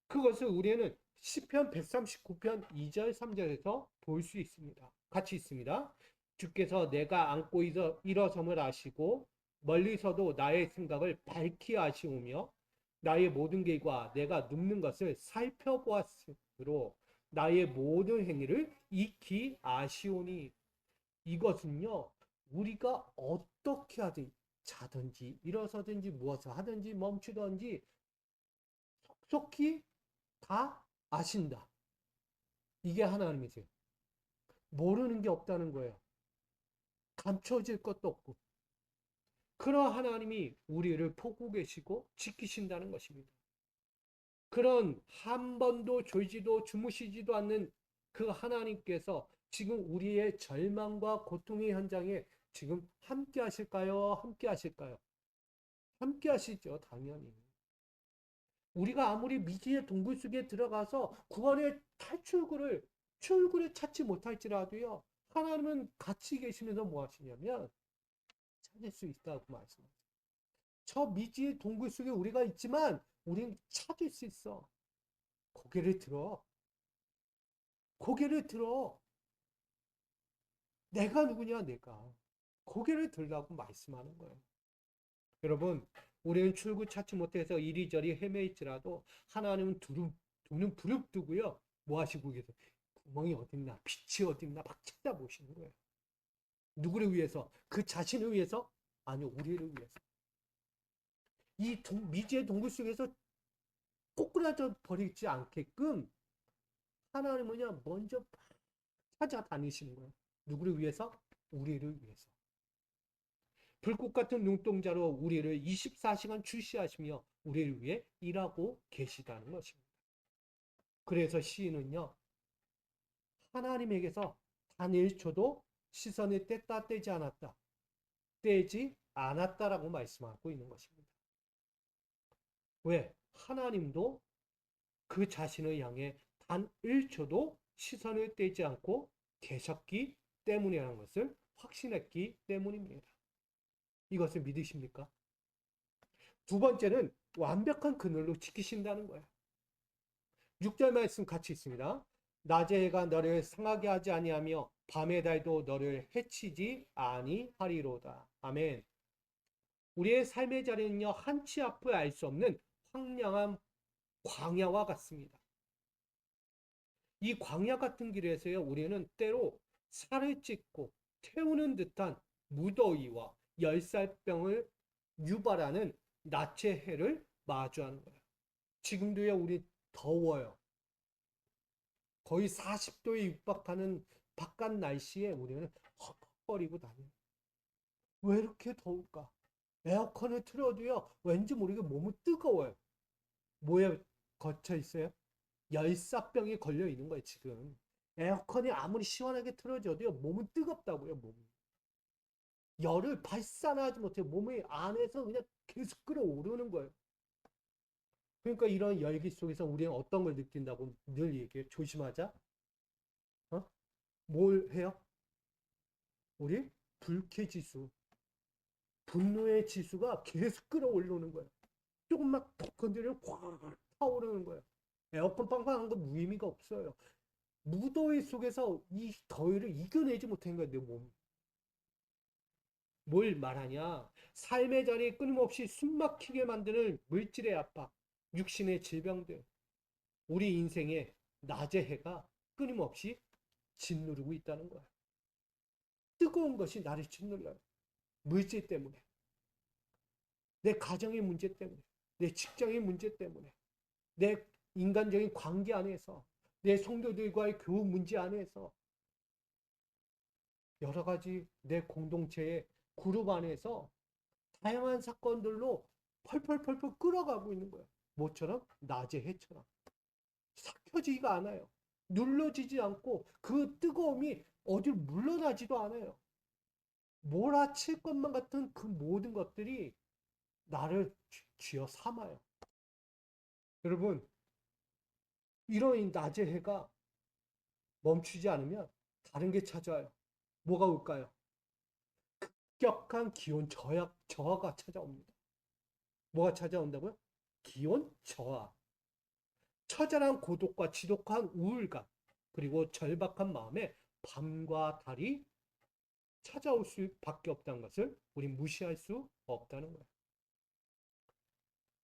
그것을 우리는 시편 139편 2절 3절에서 볼 수 있습니다. 같이 있습니다. 주께서 내가 앉고 일어섬을 아시고 멀리서도 나의 생각을 밝히 아시오며 나의 모든 길과 내가 눕는 것을 살펴보았으므로 나의 모든 행위를 익히 아시오니. 이것은요, 우리가 어떻게 하든지 자든지 일어서든지 무엇을 하든지 멈추든지 속속히 다 아신다. 이게 하나님이세요. 모르는 게 없다는 거예요. 감춰질 것도 없고. 그런 하나님이 우리를 보고 계시고 지키신다는 것입니다. 그런 한 번도 졸지도 주무시지도 않는 그 하나님께서 지금 우리의 절망과 고통의 현장에 지금 함께 하실까요? 함께 하실까요? 함께 하시죠, 당연히. 우리가 아무리 미지의 동굴 속에 들어가서 구원의 출구를 찾지 못할지라도요, 하나님은 같이 계시면서 뭐 하시냐면, 찾을 수 있다고 말씀하세요. 저 미지의 동굴 속에 우리가 있지만, 우린 찾을 수 있어. 고개를 들어. 고개를 들어. 내가 누구냐, 내가. 고개를 들라고 말씀하는 거예요. 여러분, 우리는 출구 찾지 못해서 이리저리 헤매있지라도 하나님은 두 눈 부릅뜨고요. 뭐 하시고 계세요? 구멍이 어딨나, 빛이 어딨나 막 찾아보시는 거예요. 누구를 위해서? 그 자신을 위해서? 아니요, 우리를 위해서. 이 미지의 동굴 속에서 꼬꾸라져 버리지 않게끔 하나님은요, 먼저 찾아다니시는 거예요. 누구를 위해서? 우리를 위해서. 불꽃 같은 눈동자로 우리를 24시간 주시하시며 우리를 위해 일하고 계시다는 것입니다. 그래서 시인은요, 하나님에게서 단 1초도 시선을 뗐다 떼지 않았다. 떼지 않았다라고 말씀하고 있는 것입니다. 왜? 하나님도 그 자신을 향해 단 1초도 시선을 떼지 않고 계셨기 때문이라는 것을 확신했기 때문입니다. 이것을 믿으십니까? 두 번째는 완벽한 그늘로 지키신다는 거예요. 6절 말씀 같이 있습니다. 낮의 해가 너를 상하게 하지 아니하며 밤의 달도 너를 해치지 아니하리로다. 아멘. 우리의 삶의 자리는요, 한치 앞을 알 수 없는 황량한 광야와 같습니다. 이 광야 같은 길에서요, 우리는 때로 살을 찢고 태우는 듯한 무더위와 열살병을 유발하는 낮의 해를 마주하는 거예요. 지금도요, 우리 더워요. 거의 40도에 육박하는 바깥 날씨에 우리는 헉헉거리고 다녀요. 왜 이렇게 더울까? 에어컨을 틀어도요, 왠지 모르게 몸은 뜨거워요. 뭐에 거쳐 있어요? 열사병이 걸려 있는 거예요, 지금. 에어컨이 아무리 시원하게 틀어져도요, 몸은 뜨겁다고요, 몸이. 열을 발산하지 못해 몸의 안에서 그냥 계속 끌어오르는 거예요. 그러니까 이런 열기 속에서 우리는 어떤 걸 느낀다고 늘 얘기해요. 조심하자. 어? 뭘 해요? 우리 불쾌지수, 분노의 지수가 계속 끌어올리는 거예요. 조금만 톡 건드리면 확 타오르는 거예요. 에어컨 빵빵한 건 무의미가 없어요. 무더위 속에서 이 더위를 이겨내지 못한 거예요, 내 몸. 뭘 말하냐? 삶의 자리에 끊임없이 숨막히게 만드는 물질의 압박, 육신의 질병들, 우리 인생의 낮의 해가 끊임없이 짓누르고 있다는 거야. 뜨거운 것이 나를 짓눌러요. 물질 때문에, 내 가정의 문제 때문에, 내 직장의 문제 때문에, 내 인간적인 관계 안에서, 내 성도들과의 교우 문제 안에서, 여러 가지 내 공동체의 그룹 안에서 다양한 사건들로 펄펄펄펄 끌어가고 있는 거예요. 뭐처럼? 낮의 해처럼. 삭혀지지가 않아요. 눌러지지 않고 그 뜨거움이 어딜 물러나지도 않아요. 몰아칠 것만 같은 그 모든 것들이 나를 쥐어 삼아요. 여러분, 이런 낮의 해가 멈추지 않으면 다른 게 찾아와요. 뭐가 올까요? 급격한 기온 저하가 찾아옵니다. 뭐가 찾아온다고요? 기온 저하. 처절한 고독과 지독한 우울감, 그리고 절박한 마음에 밤과 달이 찾아올 수밖에 없다는 것을 우리 무시할 수 없다는 거예요.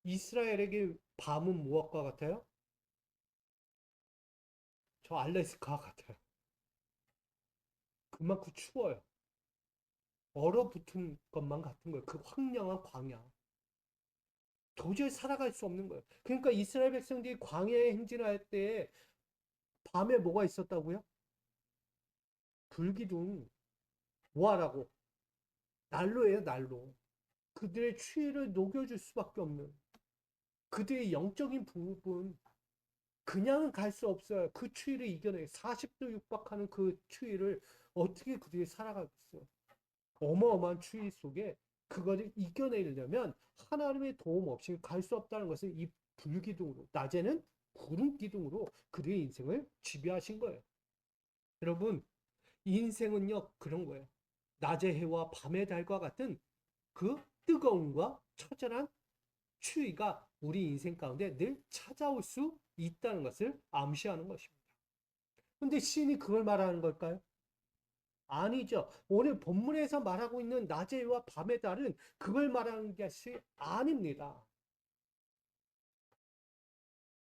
이스라엘에게 밤은 무엇과 같아요? 저 알래스카 같아요. 그만큼 추워요. 얼어붙은 것만 같은 거예요. 그 황량한 광야. 도저히 살아갈 수 없는 거예요. 그러니까 이스라엘 백성들이 광야에 행진할 때 밤에 뭐가 있었다고요? 불기둥. 뭐하라고? 난로예요, 난로. 그들의 추위를 녹여줄 수밖에 없는 그들의 영적인 부분. 그냥은 갈 수 없어요. 그 추위를 이겨내. 40도 육박하는 그 추위를 어떻게 그들이 살아가겠어요? 어마어마한 추위 속에 그거를 이겨내려면 하나님의 도움 없이 갈 수 없다는 것을 이 불기둥으로, 낮에는 구름 기둥으로 그들의 인생을 지배하신 거예요. 여러분, 인생은요, 그런 거예요. 낮의 해와 밤의 달과 같은 그 뜨거움과 처절한 추위가 우리 인생 가운데 늘 찾아올 수 있다는 것을 암시하는 것입니다. 근데 시인이 그걸 말하는 걸까요? 아니죠. 오늘 본문에서 말하고 있는 낮의 해와 밤의 달은 그걸 말하는 것이 아닙니다.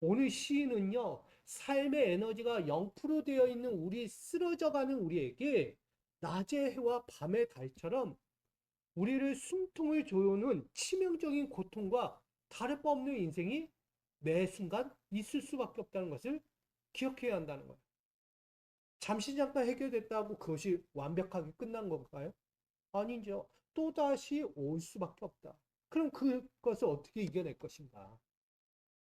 오늘 시인은요, 삶의 에너지가 0% 되어 있는 우리 쓰러져가는 우리에게 낮의 해와 밤의 달처럼 우리를 숨통을 조여오는 치명적인 고통과 다를 바 없는 인생이 매 순간 있을 수밖에 없다는 것을 기억해야 한다는 거예요. 잠시 잠깐 해결됐다고 그것이 완벽하게 끝난 건가요? 아니죠. 또다시 올 수밖에 없다. 그럼 그것을 어떻게 이겨낼 것인가?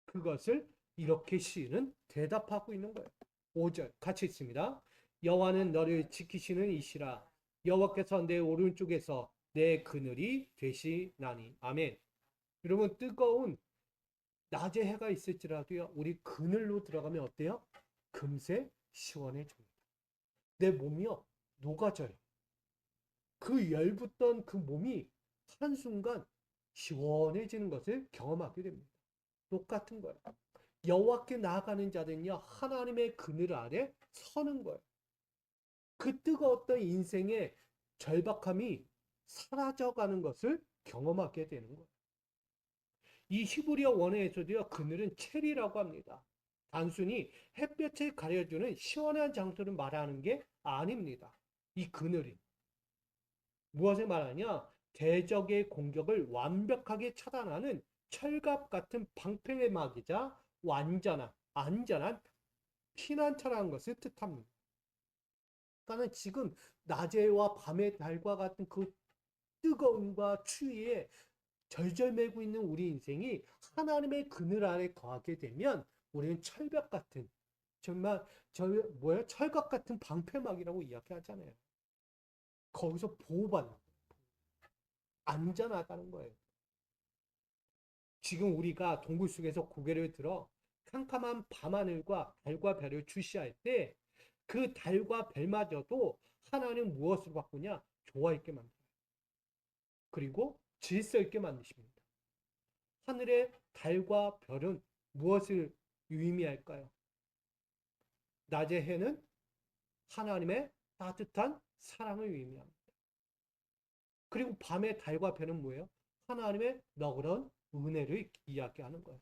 그것을 이렇게 시인은 대답하고 있는 거예요. 5절 같이 있습니다. 여호와는 너를 지키시는 이시라. 여호와께서 내 오른쪽에서 내 그늘이 되시나니. 아멘. 여러분, 뜨거운 낮에 해가 있을지라도요, 우리 그늘로 들어가면 어때요? 금세 시원해집니다. 내 몸이요, 녹아져요. 그 열붙던 그 몸이 한순간 시원해지는 것을 경험하게 됩니다. 똑같은 거예요. 여호와께 나아가는 자들은요, 하나님의 그늘 아래 서는 거예요. 그 뜨거웠던 인생의 절박함이 사라져가는 것을 경험하게 되는 거예요. 이 히브리어 원어에서도요, 그늘은 체리라고 합니다. 단순히 햇볕을 가려주는 시원한 장소를 말하는 게 아닙니다. 이 그늘이 무엇을 말하냐? 대적의 공격을 완벽하게 차단하는 철갑 같은 방패막이자 완전한, 안전한 피난처라는 것을 뜻합니다. 그러니까 지금 낮에와 밤의 달과 같은 그 뜨거움과 추위에 절절매고 있는 우리 인생이 하나님의 그늘 아래 거하게 되면 우리는 철벽 같은, 정말 철갑 같은 방패막이라고 이야기하잖아요. 거기서 보호받는, 안전하다는 거예요. 지금 우리가 동굴 속에서 고개를 들어 캄캄한 밤하늘과 달과 별을 주시할 때 그 달과 별마저도 하나님 무엇으로 바꾸냐? 조화 있게 만들어요. 그리고 질서 있게 만드십니다. 하늘의 달과 별은 무엇을 의미할까요? 낮의 해는 하나님의 따뜻한 사랑을 의미합니다. 그리고 밤의 달과 별은 뭐예요? 하나님의 너그러운 은혜를 이야기하는 거예요.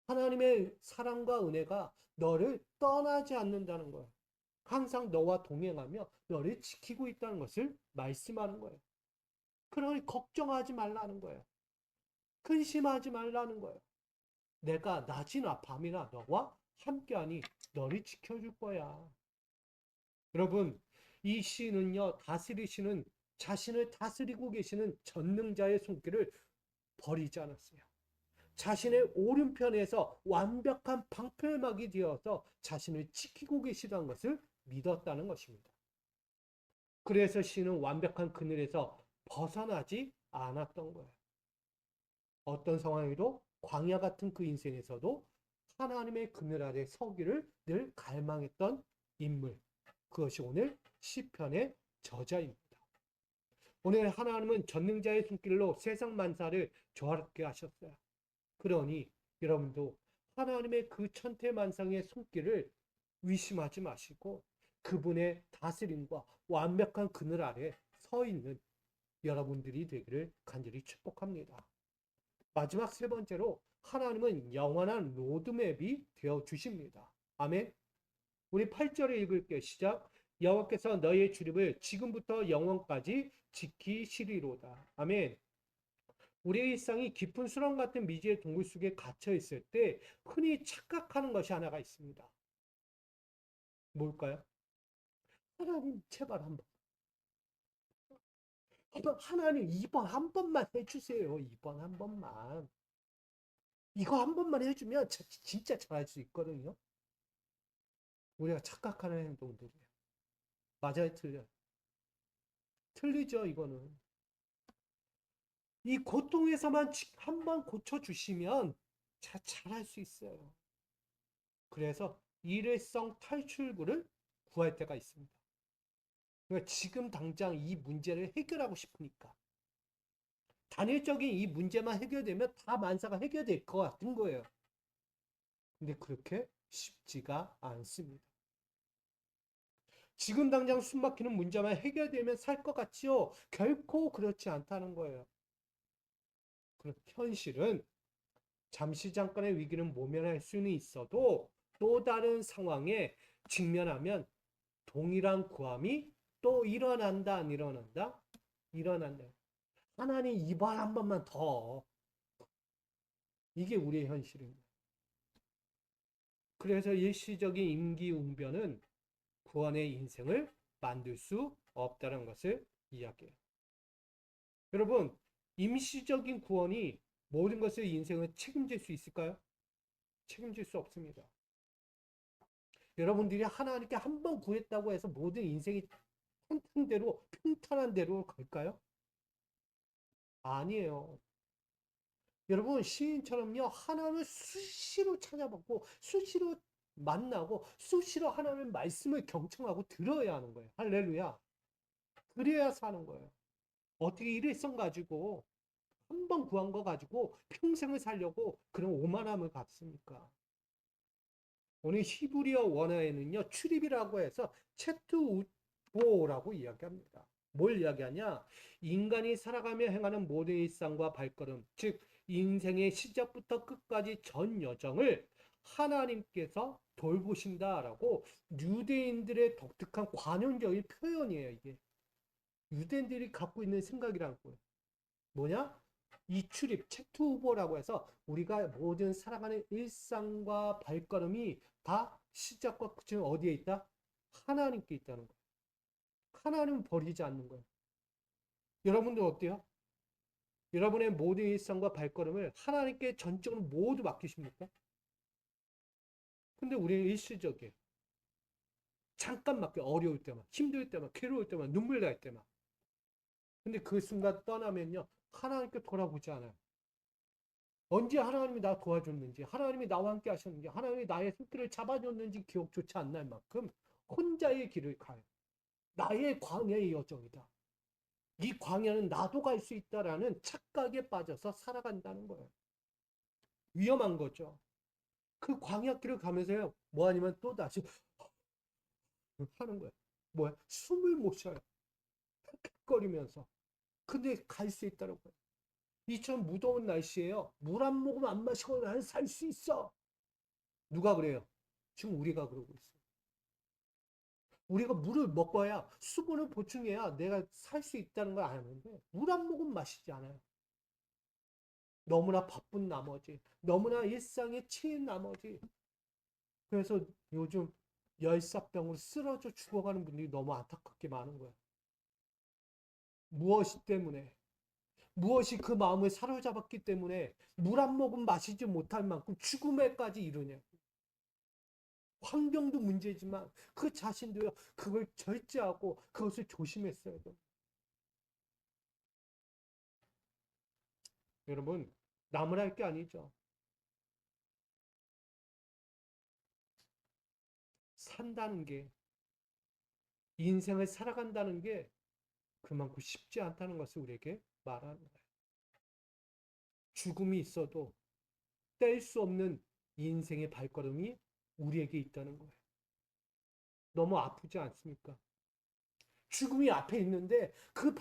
하나님의 사랑과 은혜가 너를 떠나지 않는다는 거예요. 항상 너와 동행하며 너를 지키고 있다는 것을 말씀하는 거예요. 그러니 걱정하지 말라는 거예요. 근심하지 말라는 거예요. 내가 낮이나 밤이나 너와 함께하니 너를 지켜줄 거야. 여러분, 이 시인은요, 다스리시는, 자신을 다스리고 계시는 전능자의 손길을 버리지 않았어요. 자신의 오른편에서 완벽한 방패막이 되어서 자신을 지키고 계시다는 것을 믿었다는 것입니다. 그래서 시인은 완벽한 그늘에서 벗어나지 않았던 거예요. 어떤 상황에도 광야 같은 그 인생에서도 하나님의 그늘 아래 서기를 늘 갈망했던 인물. 그것이 오늘 시편의 저자입니다. 오늘 하나님은 전능자의 손길로 세상 만사를 조화롭게 하셨어요. 그러니 여러분도 하나님의 그 천태만상의 손길을 의심하지 마시고 그분의 다스림과 완벽한 그늘 아래 서 있는 여러분들이 되기를 간절히 축복합니다. 마지막 세 번째로 하나님은 영원한 로드맵이 되어 주십니다. 아멘. 우리 8절에 읽을게요. 시작. 여호와께서 너희의 출입을 지금부터 영원까지 지키시리로다. 아멘. 우리의 일상이 깊은 수렁 같은 미지의 동굴 속에 갇혀 있을 때 흔히 착각하는 것이 하나가 있습니다. 뭘까요? 하나님 제발 하나님 이번 한 번만 해주세요. 이번 한 번만. 이거 한 번만 해주면 진짜 잘할 수 있거든요. 우리가 착각하는 행동들이에요. 맞아요, 틀려요? 틀리죠, 이거는. 이 고통에서만 한 번 고쳐주시면 잘할 수 있어요. 그래서 일회성 탈출구를 구할 때가 있습니다. 그러니까 지금 당장 이 문제를 해결하고 싶으니까. 단일적인 이 문제만 해결되면 다 만사가 해결될 것 같은 거예요. 근데 그렇게 쉽지가 않습니다. 지금 당장 숨막히는 문제만 해결되면 살 것 같지요? 결코 그렇지 않다는 거예요. 그럼 현실은 잠시 잠깐의 위기는 모면할 수는 있어도 또 다른 상황에 직면하면 동일한 구함이 또 일어난다, 안 일어난다? 일어난다. 하나님 이번 한 번만 더. 이게 우리의 현실입니다. 그래서 일시적인 임기응변은 구원의 인생을 만들 수 없다는 것을 이야기해요. 여러분, 임시적인 구원이 모든 것을 인생을 책임질 수 있을까요? 책임질 수 없습니다. 여러분들이 하나님께 한 번 구했다고 해서 모든 인생이 평탄한 대로 갈까요? 아니에요. 여러분, 시인처럼요, 하나님을 수시로 찾아보고, 수시로 만나고, 수시로 하나님의 말씀을 경청하고 들어야 하는 거예요. 할렐루야. 그래야 사는 거예요. 어떻게 일일성 가지고, 한 번 구한 거 가지고 평생을 살려고 그런 오만함을 갖습니까? 오늘 히브리어 원어에는요, 출입이라고 해서 체투우보라고 이야기합니다. 뭘 이야기하냐? 인간이 살아가며 행하는 모든 일상과 발걸음, 즉 인생의 시작부터 끝까지 전 여정을 하나님께서 돌보신다라고 유대인들의 독특한 관용적인 표현이에요, 이게. 유대인들이 갖고 있는 생각이라는 거예요. 뭐냐? 이 출입, 체투우보라고 해서 우리가 모든 살아가는 일상과 발걸음이 다 시작과 끝은 어디에 있다? 하나님께 있다는 거예요. 하나님은 버리지 않는 거예요. 여러분들 어때요? 여러분의 모든 일상과 발걸음을 하나님께 전적으로 모두 맡기십니까? 근데 우리는 일시적이에요. 잠깐 맡겨. 어려울 때만, 힘들 때만, 괴로울 때만, 눈물 날 때만. 근데 그 순간 떠나면요, 하나님께 돌아보지 않아요. 언제 하나님이 나 도와줬는지, 하나님이 나와 함께 하셨는지, 하나님이 나의 손길을 잡아줬는지 기억조차 안 날 만큼 혼자의 길을 가요. 나의 광야의 여정이다. 이 광야는 나도 갈 수 있다라는 착각에 빠져서 살아간다는 거예요. 위험한 거죠. 그 광야길을 가면서요, 뭐 아니면 또 다시 하는 거예요. 뭐야? 숨을 못 쉬어요. 헉헉거리면서. 근데 갈 수 있다는 거예요. 이처럼 무더운 날씨에요. 물 한 모금 안 마시고 나는 살 수 있어. 누가 그래요? 지금 우리가 그러고 있어요. 우리가 물을 먹어야 수분을 보충해야 내가 살 수 있다는 걸 아는데 물 한 모금 마시지 않아요. 너무나 바쁜 나머지, 너무나 일상에 치인 나머지. 그래서 요즘 열사병으로 쓰러져 죽어가는 분들이 너무 안타깝게 많은 거예요. 무엇이 때문에? 무엇이 그 마음을 사로잡았기 때문에 물 한 모금 마시지 못할 만큼 죽음에까지 이르냐. 환경도 문제지만 그 자신도요, 그걸 절제하고 그것을 조심했어야 돼요. 여러분, 나무랄 게 아니죠. 산다는 게, 인생을 살아간다는 게 그만큼 쉽지 않다는 것을 우리에게 말하는 거예요. 죽음이 있어도 뗄 수 없는 인생의 발걸음이 우리에게 있다는 거예요. 너무 아프지 않습니까? 죽음이 앞에 있는데 그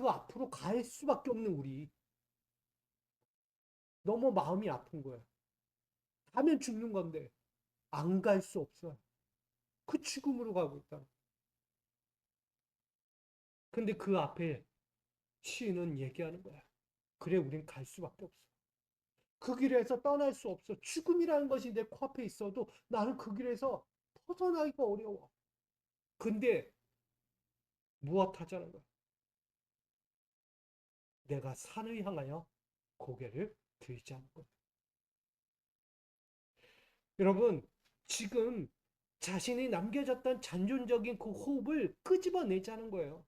앞으로 갈 수밖에 없는 우리. 너무 마음이 아픈 거예요. 가면 죽는 건데 안 갈 수 없어요. 그 죽음으로 가고 있다. 근데 그 앞에 시인은 얘기하는 거야. 그래, 우린 갈 수밖에 없어. 그 길에서 떠날 수 없어. 죽음이라는 것이 내 코앞에 있어도 나는 그 길에서 벗어나기가 어려워. 근데 무엇 하자는 거야? 내가 산을 향하여 고개를 들자는 거야. 여러분, 지금 자신이 남겨졌던 잔존적인 그 호흡을 끄집어내자는 거예요.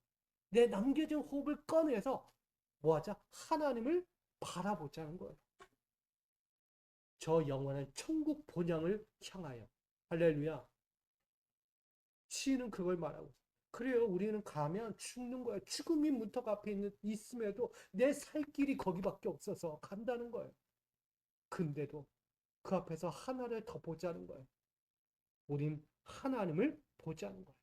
내 남겨진 호흡을 꺼내서 뭐하자? 하나님을 바라보자는 거예요. 저 영원한 천국 본향을 향하여. 할렐루야. 시인은 그걸 말하고 있어요. 그래요. 우리는 가면 죽는 거예요. 죽음이 문턱 앞에 있음에도 내 살 길이 거기밖에 없어서 간다는 거예요. 근데도 그 앞에서 하나를 더 보자는 거예요. 우린 하나님을 보자는 거예요.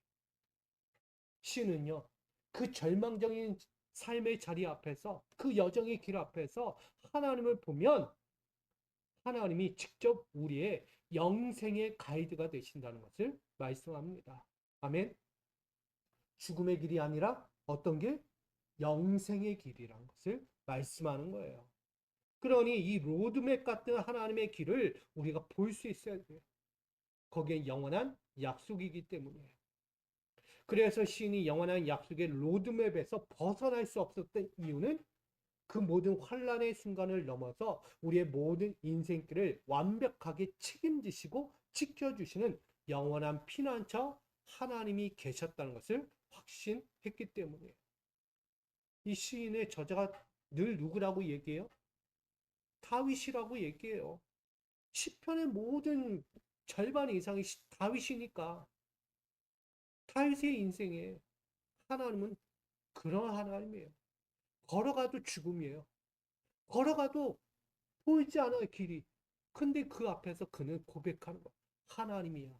시는요, 그 절망적인 삶의 자리 앞에서, 그 여정의 길 앞에서 하나님을 보면 하나님이 직접 우리의 영생의 가이드가 되신다는 것을 말씀합니다. 아멘. 죽음의 길이 아니라 어떤 길? 영생의 길이라는 것을 말씀하는 거예요. 그러니 이 로드맵 같은 하나님의 길을 우리가 볼 수 있어야 돼요. 거기에 영원한 약속이기 때문이에요. 그래서 시인이 영원한 약속의 로드맵에서 벗어날 수 없었던 이유는 그 모든 환란의 순간을 넘어서 우리의 모든 인생길을 완벽하게 책임지시고 지켜주시는 영원한 피난처 하나님이 계셨다는 것을 확신했기 때문이에요. 이 시인의 저자가 늘 누구라고 얘기해요? 다윗이라고 얘기해요. 시편의 모든 절반 이상이 다윗이니까. 다윗의 인생에 하나님은 그런 하나님이에요. 걸어가도 죽음이에요. 걸어가도 보이지 않아요, 길이. 근데 그 앞에서 그는 고백하는 거. 하나님이야.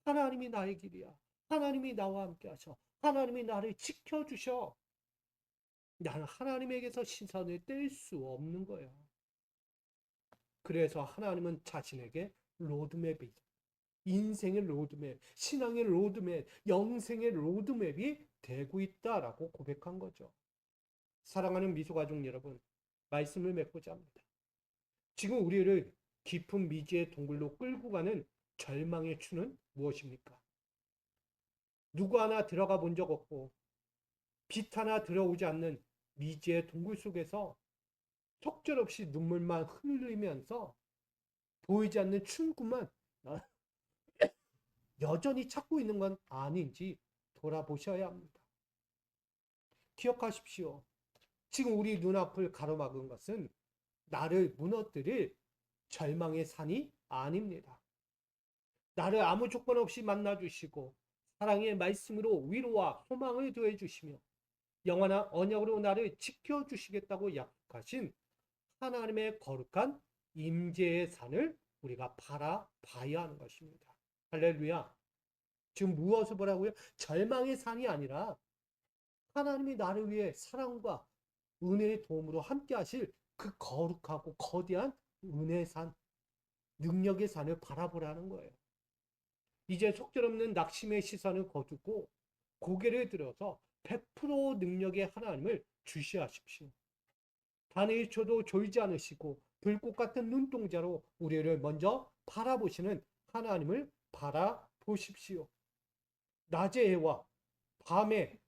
하나님이 나의 길이야. 하나님이 나와 함께 하셔. 하나님이 나를 지켜주셔. 나는 하나님에게서 시선을 뗄 수 없는 거예요. 그래서 하나님은 자신에게 로드맵이, 인생의 로드맵, 신앙의 로드맵, 영생의 로드맵이 되고 있다라고 고백한 거죠. 사랑하는 미소가족 여러분, 말씀을 맺고자 합니다. 지금 우리를 깊은 미지의 동굴로 끌고 가는 절망의 추는 무엇입니까? 누구 하나 들어가 본 적 없고 빛 하나 들어오지 않는 미지의 동굴 속에서 속절없이 눈물만 흘리면서 보이지 않는 춘구만 여전히 찾고 있는 건 아닌지 돌아보셔야 합니다. 기억하십시오. 지금 우리 눈앞을 가로막은 것은 나를 무너뜨릴 절망의 산이 아닙니다. 나를 아무 조건 없이 만나주시고 사랑의 말씀으로 위로와 소망을 더해주시며 영원한 언약으로 나를 지켜주시겠다고 약속하신 하나님의 거룩한 임재의 산을 우리가 바라봐야 하는 것입니다. 할렐루야. 지금 무엇을 보라고요? 절망의 산이 아니라 하나님이 나를 위해 사랑과 은혜의 도움으로 함께 하실 그 거룩하고 거대한 은혜의 산, 능력의 산을 바라보라는 거예요. 이제 속절없는 낙심의 시선을 거두고 고개를 들어서 100% 능력의 하나님을 주시하십시오. 단의 1초도 졸지 않으시고 불꽃 같은 눈동자로 우리를 먼저 바라보시는 하나님을 바라보십시오. 낮의 해와 밤의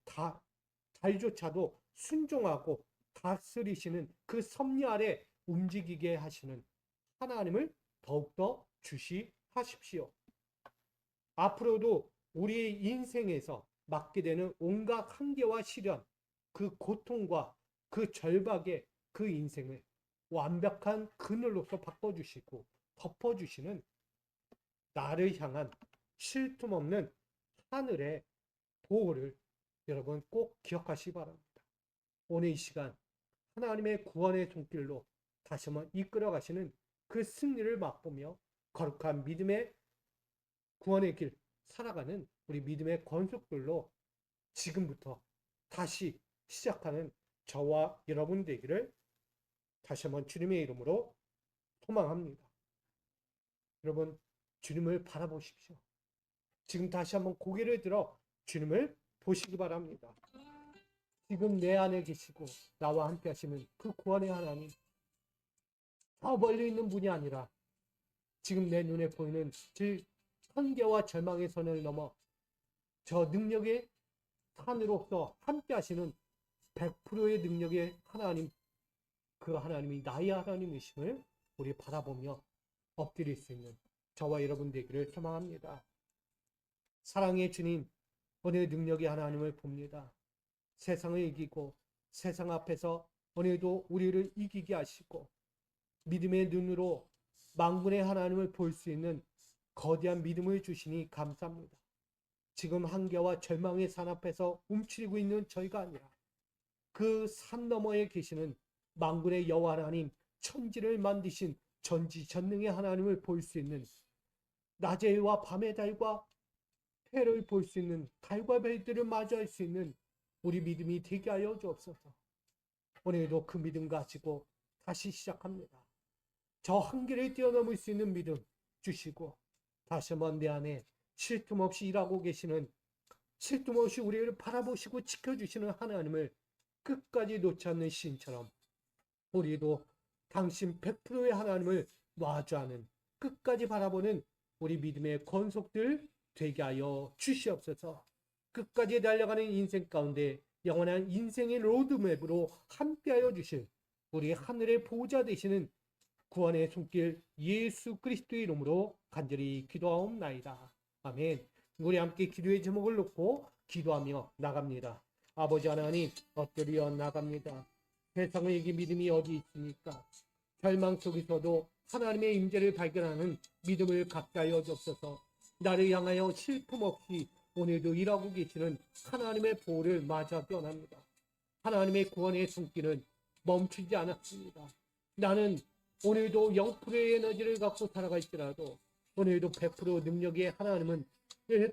달조차도 순종하고 다스리시는 그 섭리 아래 움직이게 하시는 하나님을 더욱더 주시하십시오. 앞으로도 우리의 인생에서 맞게 되는 온갖 한계와 시련, 그 고통과 그 절박의 그 인생을 완벽한 그늘로서 바꿔주시고 덮어주시는 나를 향한 쉴 틈 없는 하늘의 보호를 여러분 꼭 기억하시기 바랍니다. 오늘 이 시간 하나님의 구원의 손길로 다시 한번 이끌어 가시는 그 승리를 맛보며 거룩한 믿음의 구원의 길 살아가는 우리 믿음의 건속들로 지금부터 다시 시작하는 저와 여러분 되기를 다시 한번 주님의 이름으로 소망합니다. 여러분, 주님을 바라보십시오. 지금 다시 한번 고개를 들어 주님을 보시기 바랍니다. 지금 내 안에 계시고 나와 함께 하시는 그 구원의 하나님, 저 멀리 있는 분이 아니라 지금 내 눈에 보이는 그 한계와 절망의 선을 넘어 저 능력의 산으로서 함께 하시는 100%의 능력의 하나님, 그 하나님이 나의 하나님이심을 우리 바라보며 엎드릴 수 있는 저와 여러분 되기를 소망합니다. 사랑의 주님, 오늘 능력의 하나님을 봅니다. 세상을 이기고 세상 앞에서 오늘도 우리를 이기게 하시고 믿음의 눈으로 만군의 하나님을 볼 수 있는 거대한 믿음을 주시니 감사합니다. 지금 한계와 절망의 산 앞에서 움츠리고 있는 저희가 아니라 그 산 너머에 계시는 만군의 여호와 하나님, 천지를 만드신 전지전능의 하나님을 볼 수 있는 낮에와 밤의 달과 해를 볼 수 있는 달과 별들을 마주할 수 있는 우리 믿음이 되게 하여 주옵소서. 오늘도 그 믿음 가지고 다시 시작합니다. 저 한계를 뛰어넘을 수 있는 믿음 주시고 다시 한번 내 안에 쉴 틈 없이 일하고 계시는, 쉴 틈 없이 우리를 바라보시고 지켜주시는 하나님을 끝까지 놓지 않는 시인처럼 우리도 당신 100%의 하나님을 마주하는, 끝까지 바라보는 우리 믿음의 권속들 되게 하여 주시옵소서. 끝까지 달려가는 인생 가운데 영원한 인생의 로드맵으로 함께하여 주실 우리 하늘의 보호자 되시는 구원의 손길 예수 그리스도의 이름으로 간절히 기도하옵나이다. 아멘. 우리 함께 기도의 제목을 놓고 기도하며 나갑니다. 아버지 하나님, 엎드려 나갑니다. 세상을 이기 믿음이 어디 있습니까? 절망 속에서도 하나님의 임재를 발견하는 믿음을 갖게 하여 주옵소서. 나를 향하여 실품 없이 오늘도 일하고 계시는 하나님의 보호를 맞아 원합니다. 하나님의 구원의 손길은 멈추지 않았습니다. 나는 오늘도 0%의 에너지를 갖고 살아갈지라도 오늘도 100% 능력의 하나님은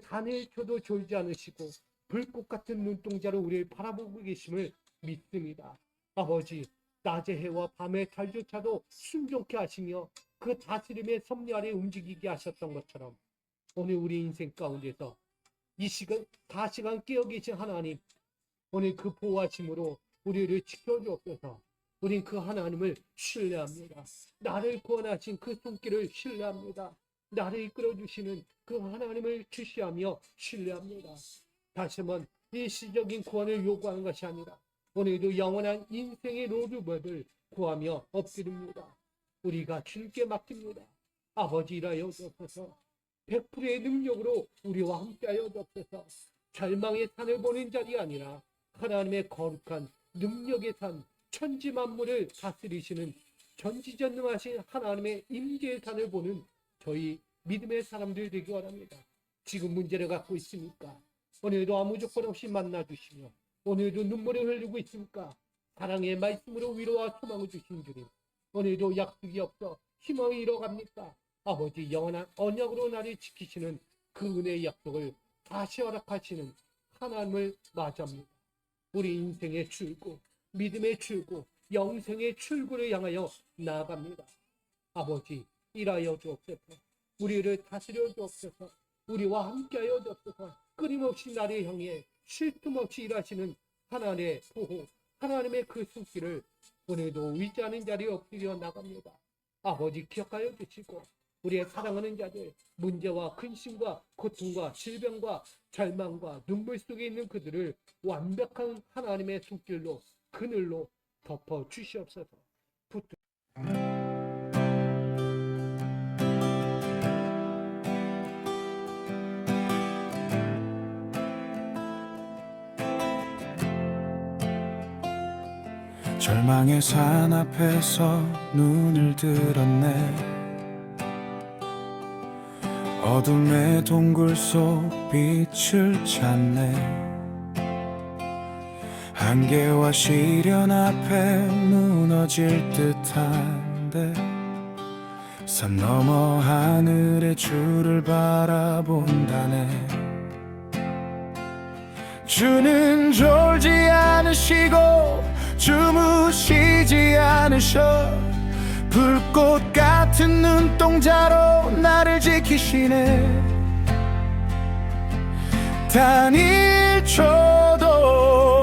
단을 쳐도 졸지 않으시고 불꽃 같은 눈동자로 우리를 바라보고 계심을 믿습니다. 아버지, 낮의 해와 밤의 달조차도 순종케 하시며 그 다스림의 섭리 아래 움직이게 하셨던 것처럼 오늘 우리 인생 가운데서 이 시간 4시간 깨어 계신 하나님, 오늘 그 보호하심으로 우리를 지켜주옵소서. 우린 그 하나님을 신뢰합니다. 나를 구원하신 그 손길을 신뢰합니다. 나를 이끌어주시는 그 하나님을 주시하며 신뢰합니다. 다시 한번 일시적인 구원을 요구하는 것이 아니라 오늘도 영원한 인생의 로드맵을 구하며 엎드립니다. 우리가 주님께 맡깁니다. 아버지, 일하여 주옵소서. 100%의 능력으로 우리와 함께하여 주옵소서. 절망의 산을 보는 자리가 아니라 하나님의 거룩한 능력의 산, 천지 만물을 다스리시는 전지전능하신 하나님의 임재의 산을 보는 저희 믿음의 사람들 되기 원합니다. 지금 문제를 갖고 있습니까? 오늘도 아무 조건 없이 만나주시며 오늘도 눈물을 흘리고 있습니까? 사랑의 말씀으로 위로와 소망을 주신 주님, 오늘도 약속이 없어 희망이 잃어갑니까? 아버지, 영원한 언약으로 나를 지키시는 그 은혜의 약속을 다시 허락하시는 하나님을 맞이합니다. 우리 인생의 출구, 믿음의 출구, 영생의 출구를 향하여 나아갑니다. 아버지, 일하여 주옵소서. 우리를 다스려 주옵소서. 우리와 함께하여 주옵소서. 끊임없이 나를 향해 쉴 틈 없이 일하시는 하나님의 보호, 하나님의 그 손길을 오늘도 의지하는 자리에 엎드려 나갑니다. 아버지, 기억하여 주시고 우리의 사랑하는 자들, 문제와 근심과 고통과 질병과 절망과 눈물 속에 있는 그들을 완벽한 하나님의 손길로, 그늘로 덮어 주시옵소서. 절망의 산 앞에서 눈을 들었네. 어둠의 동굴 속 빛을 찾네. 한계와 시련 앞에 무너질 듯한데 산 너머 하늘의 주를 바라본다네. 주는 졸지 않으시고 주무시지 않으셔. 불꽃 같은 눈동자로 나를 지키시네. 단 1초도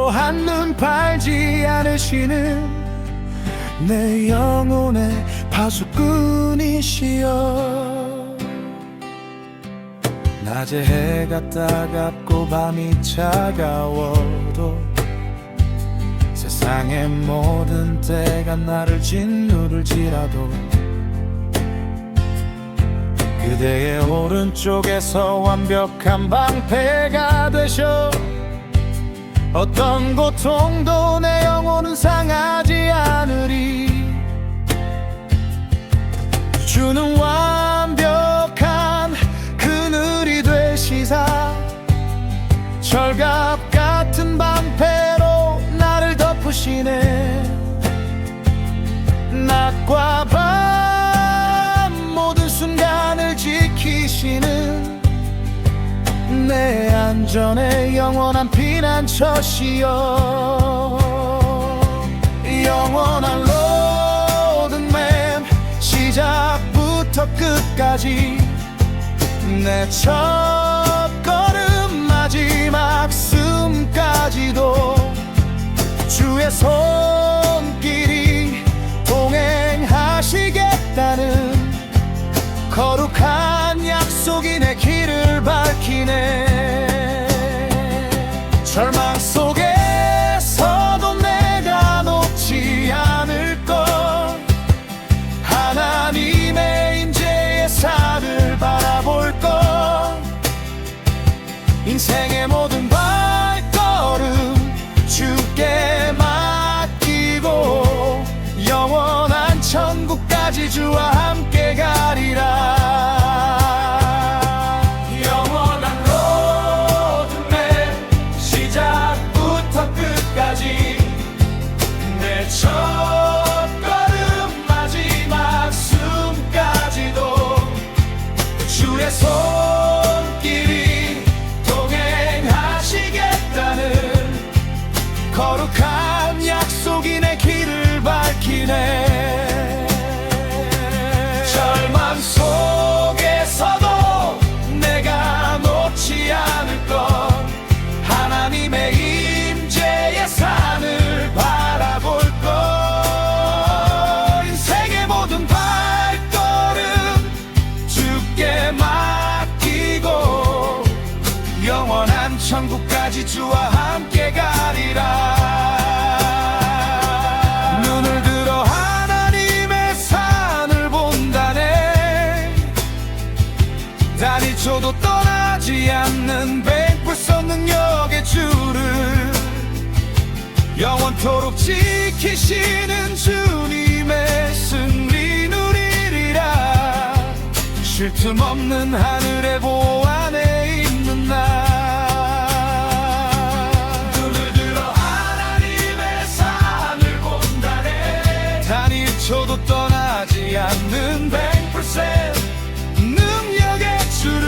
한눈 팔지 않으시는 내 영혼의 파수꾼이시여. 낮에 해가 따갑고 밤이 차가워도 세상의 모든 때가 나를 짓누를지라도 그대의 오른쪽에서 완벽한 방패가 되셔. 어떤 고통도 내 영혼은 상하지 않으리. 주는 완벽한 그늘이 되시사 철갑 같은 방패로 나를 덮으시네. 낮과 밤 모든 순간을 지키시는 내 안전의 영원한 피난처시여. 영원한 로드맵 시작부터 끝까지 내 첫걸음 마지막 숨까지도 주의 손길이 동행하시겠다는 거룩한 약속이 내 길을 밝히네. 절망 속에서도 내가 놓지 않을 것. 하나님의 임재의 산을 바라볼 것. 인생의 모든 발걸음 주께 맡기고 영원한 천국까지 주와 함께 가리라. 영원한 로드맵 시작부터 끝까지 내 첫걸음 마지막 숨까지도 주의 손길이 동행하시겠다는 거룩한 약속이 내 길을 밝히네. 절망 속에서도 내가 놓지 않을 것. 하나님의 임재의 산을 바라볼 것. 인생의 모든 발걸음 주께 맡기고 영원한 천국까지 주와 함께 가리라. 눈을 들어 하나님의 산을 본다네. 단 1초도 떠나지 않는 백불선 능력의 주를 영원토록 지키시는 주님의 승리 누리리라. 쉴 틈 없는 하늘의 보호 안에 있는 나. 눈을 들어 하나님의 산을 본다네. 단 1초도 떠나지 않는 100% 능력의 주를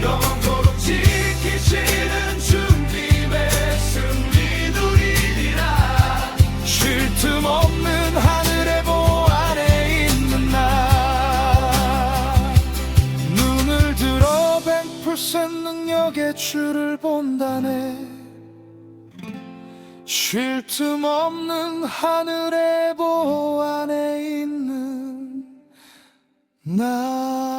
영원토록 지키시는 주님의 승리 누리리라. 쉴 틈 없는 하늘의 보호 안에 있는 나. 눈을 들어 100% 능력의 주를 본다네. 쉴 틈 없는 하늘의 보호 안에 있는 나.